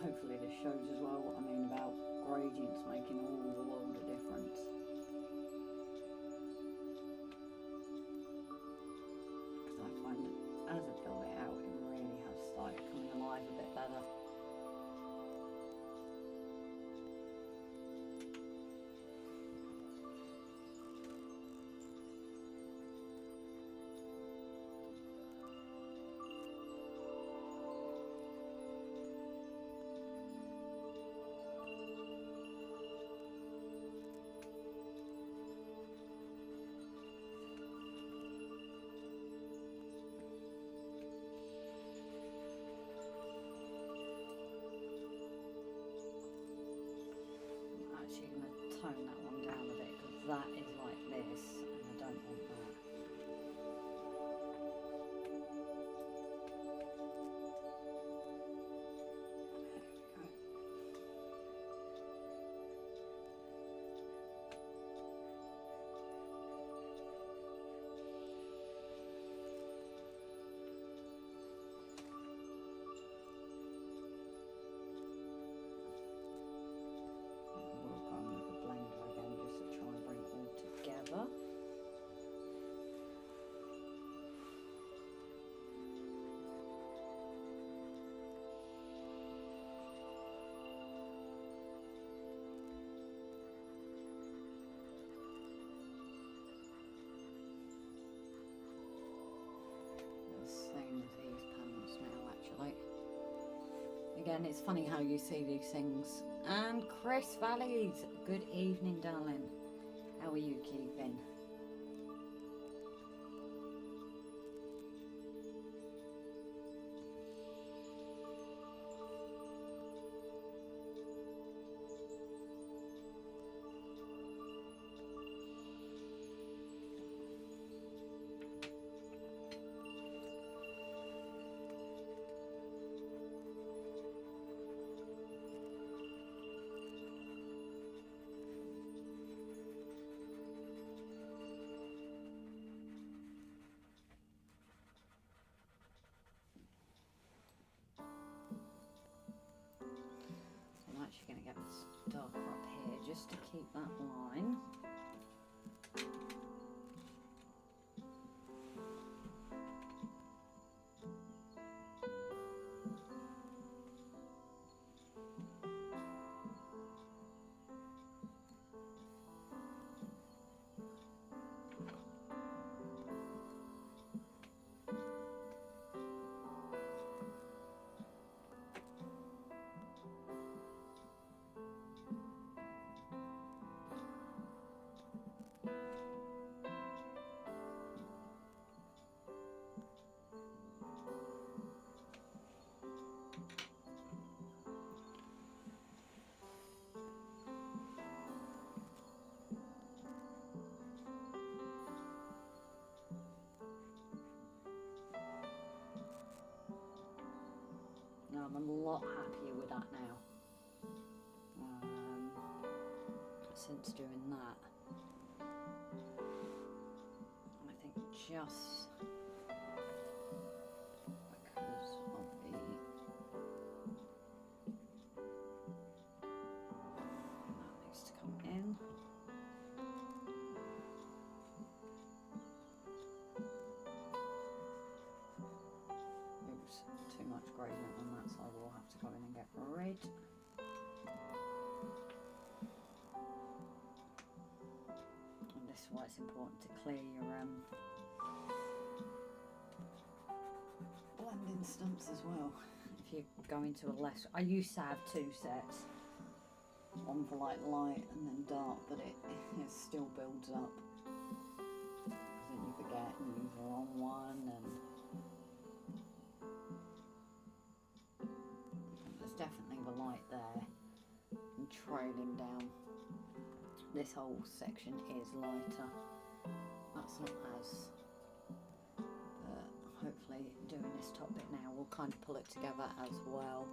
hopefully this shows as well what I mean about gradients making all the world of difference. Because I find that as I build it out, it really has started coming alive a bit better. Actually going to tone that one down a bit because that is like this and I don't want that. We'll go with the blender again just to try and bring it all together. The same as these panels now actually. Again, it's funny how you see these things. And Chris Valleys, good evening, darling. How are you keeping? I'm actually going to get this darker up here just to keep that line. Now I'm a lot happier with that now. Since doing that, I think just because of the that needs to come in. Oops, too much gradient on that side. We'll have to go in and get rid. This is why it's important to clear your blending stumps as well. If you go into a less, I used to have two sets, one for like light and then dark, but it still builds up because then you forget and use the wrong one, and there's definitely the light there and trailing down. This whole section is lighter. That's not as, but hopefully doing this top bit now will kind of pull it together as well.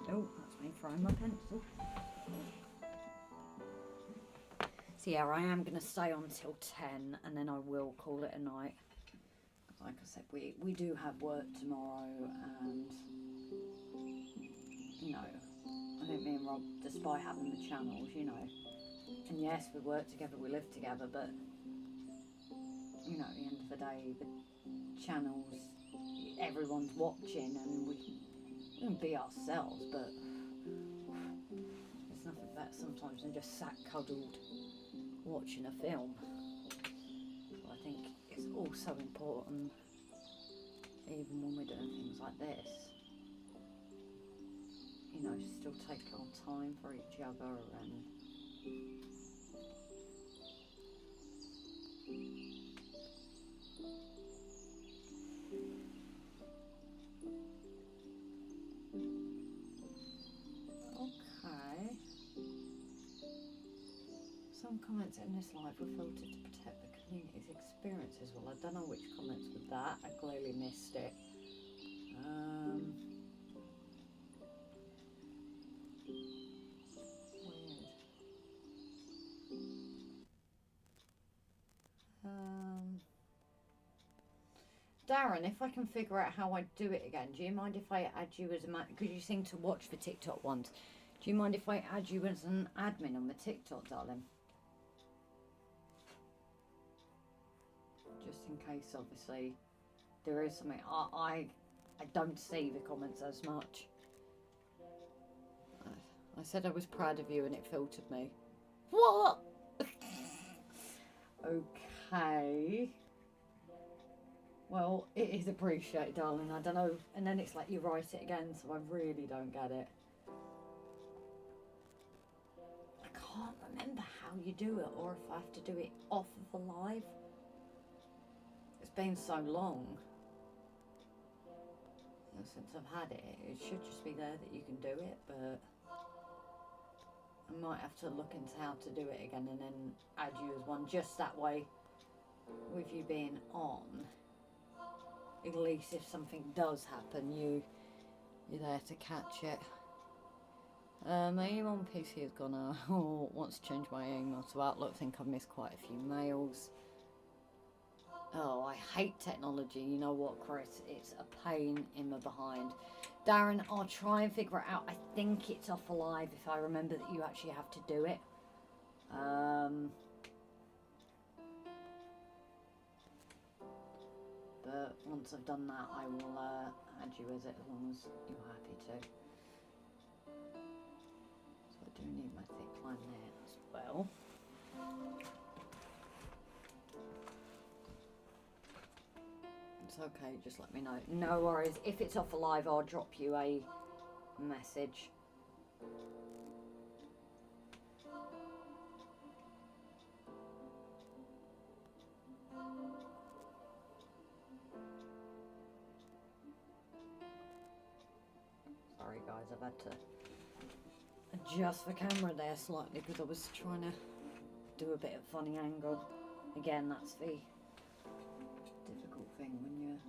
Oh, that's me throwing my pencil. So yeah, I am going to stay on till 10 and then I will call it a night. like I said, we do have work tomorrow, and you know, I think me and Rob, despite having the channels, you know, and yes, we work together, we live together, but you know, at the end of the day, the channels, everyone's watching, and we can be ourselves, but there's nothing better sometimes than just sat cuddled watching a film. So I think it's also important, even when we're doing things like this, you know, still take our time for each other and okay. Some comments in this live were filtered to protect the community's experiences. Well, I don't know which comments were that. I clearly missed it. Weird. Darren, if I can figure out how I do it again, do you mind if I add you as a because you seem to watch the TikTok ones? Do you mind if I add you as an admin on the TikTok, darling? Just in case, obviously, there is something. I don't see the comments as much. I said I was proud of you and it filtered me. What? Okay. Well, it is appreciated, darling. I don't know. And then it's like you write it again, so I really don't get it. I can't remember how you do it, or if I have to do it off of the live. It's been so long since I've had it. It should just be there that you can do it, but I might have to look into how to do it again and then add you as one, just that way, with you being on. At least if something does happen, you're there to catch it. My email on PC has gone out. Oh, wants to change my email to Outlook. I think I've missed quite a few mails. Oh, I hate technology. You know what, Chris? It's a pain in the behind. Darren, I'll try and figure it out. I think it's off alive if I remember that you actually have to do it. But once I've done that, I will add you as long as you're happy to. So I do need my thick line there as well. It's okay, just let me know. No worries. If it's off alive, I'll drop you a message. Sorry guys, I've had to adjust the camera there slightly because I was trying to do a bit of funny angle. Again, that's the difficult thing when you're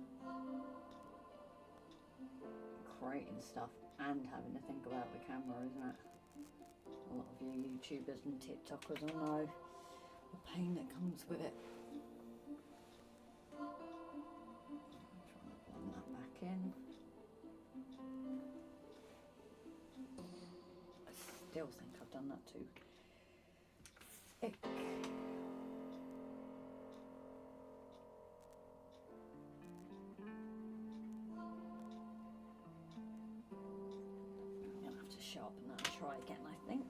creating stuff and having to think about the camera, isn't it? A lot of you YouTubers and TikTokers will know the pain that comes with it. I'm trying to blend that back in. I still think I've done that too thick. Sharpen that and try again, I think.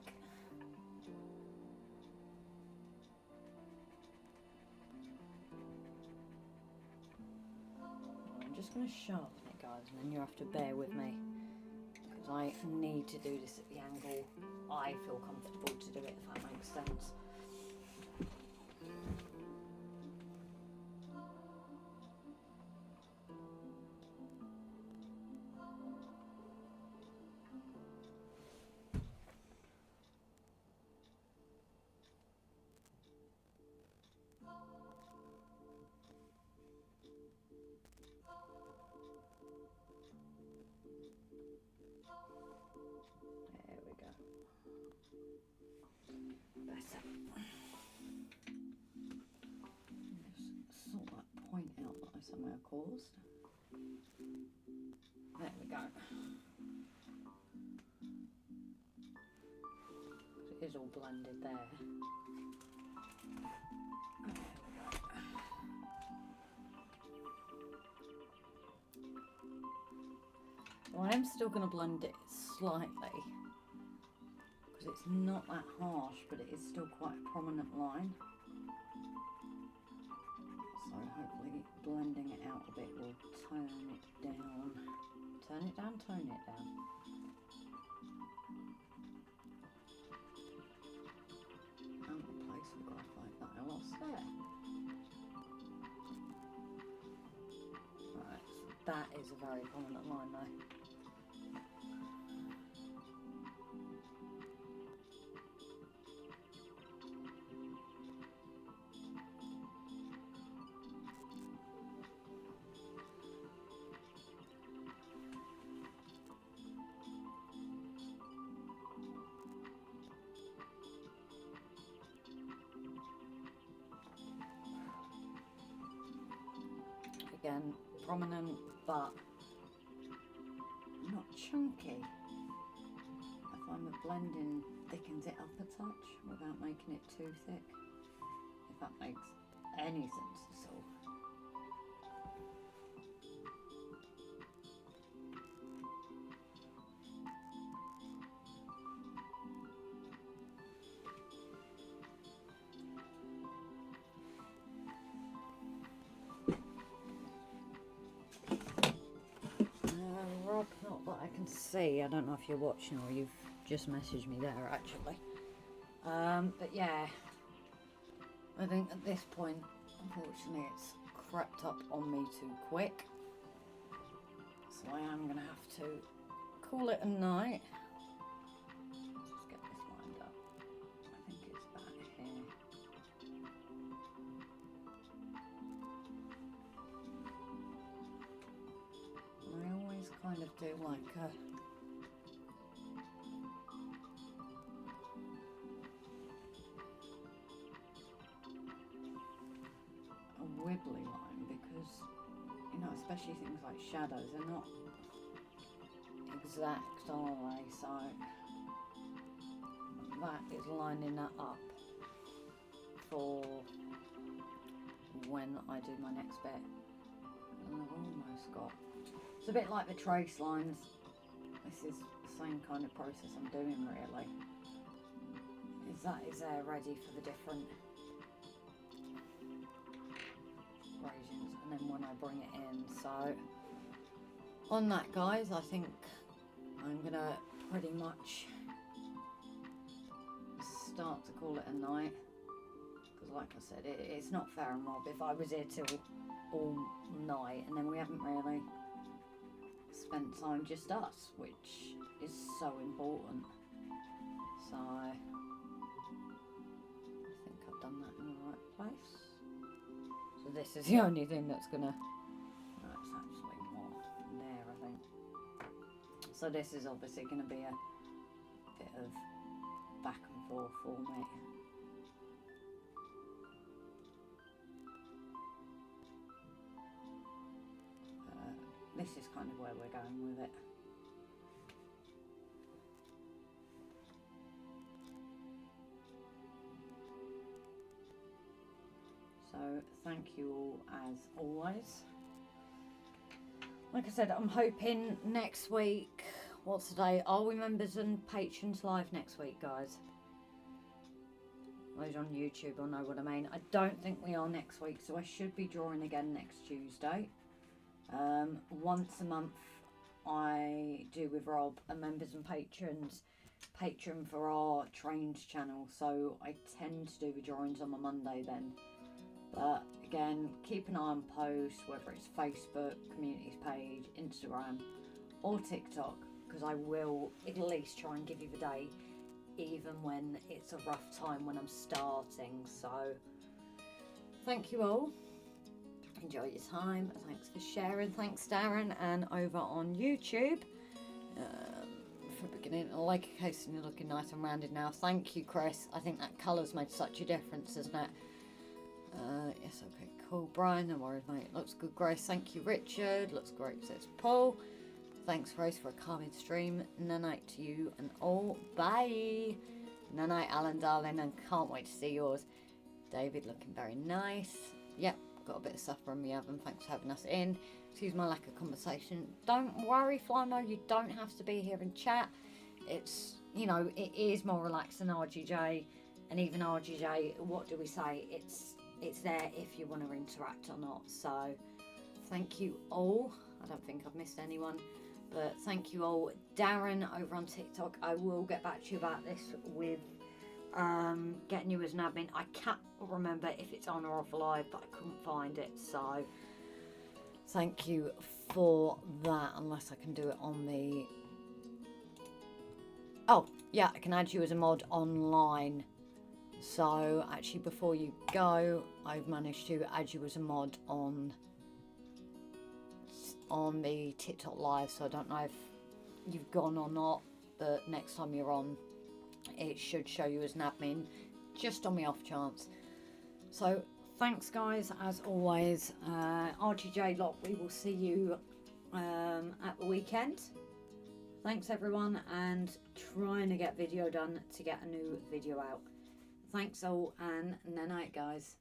I'm just going to sharpen it, guys, and then you have to bear with me because I need to do this at the angle I feel comfortable to do it, if that makes sense. There we go. Better. Just sort that point out that I somehow caused. There we go. It is all blended there. There we go. Well, I am still going to blend it slightly because it's not that harsh, but it is still quite a prominent line. So hopefully blending it out a bit will tone it down. Turn it down, tone it down. And replace the graphite that I lost there. Right, so that is a very prominent line though. Again, prominent but not chunky. I find that blending thickens it up a touch without making it too thick, if that makes any sense at all. Rob, not that I can see. I don't know if you're watching or you've just messaged me there actually. But yeah, I think at this point, unfortunately, it's crept up on me too quick. So I am going to have to call it a night. Let's get this lined up. I think it's about here. I always kind of do like a wibbly line because, you know, especially things like shadows, they're not exact, are they? So that is lining that up for when I do my next bit. And I've almost got, it's a bit like the trace lines. This is the same kind of process I'm doing really. Is that is there ready for the different gradients, and then when I bring it in. So on that, guys, I think I'm gonna pretty much start to call it a night, because like I said, it's not fair on Rob if I was here till all night and then we haven't really spent time just us, which is so important. So I think I've done that in the right place. So this is the only thing that's gonna, no, it's actually more there, I think. So this is obviously gonna be a bit of back and forth for me. This is kind of where we're going with it. So thank you all as always. Like I said, I'm hoping next week, what's the day? Are we members and patrons live next week, guys? Those on YouTube will know what I mean. I don't think we are next week, so I should be drawing again next Tuesday. Once a month I do with Rob a members and patrons patron for our trained channel, so I tend to do the drawings on my Monday then. But again, keep an eye on posts, whether it's Facebook, communities page, Instagram or TikTok, because I will at least try and give you the day even when it's a rough time when I'm starting. So thank you all. Enjoy your time. Thanks for sharing. Thanks, Darren. And over on YouTube, for beginning, I like a case and you're looking nice and rounded now. Thank you, Chris. I think that colour's made such a difference, isn't it? Yes, okay, Cool, Brian. No worries, mate. Looks good, Grace. Thank you, Richard. Looks great, says Paul. Thanks, Grace, for a calming stream. Night to you and all. Bye. Night, Alan, darling, and can't wait to see yours. David, looking very nice. Yep, got a bit of stuff from you, Evan. Thanks for having us in. Excuse my lack of conversation. Don't worry, Flymo. You don't have to be here and chat. It's, you know, it is more relaxed than RGJ, and even RGJ. What do we say? It's there if you want to interact or not. So, thank you all. I don't think I've missed anyone. But thank you all. Darren over on TikTok, I will get back to you about this with getting you as an admin. I can't remember if it's on or off live, but I couldn't find it. So thank you for that, unless I can do it on the... Oh, yeah, I can add you as a mod online. So actually, before you go, I've managed to add you as a mod on the TikTok live, so I don't know if you've gone or not, but next time you're on it should show you as an admin, just on the off chance. So thanks guys, as always. RGJ lot, we will see you at the weekend. Thanks everyone, and trying to get video done to get a new video out. Thanks all, and night guys.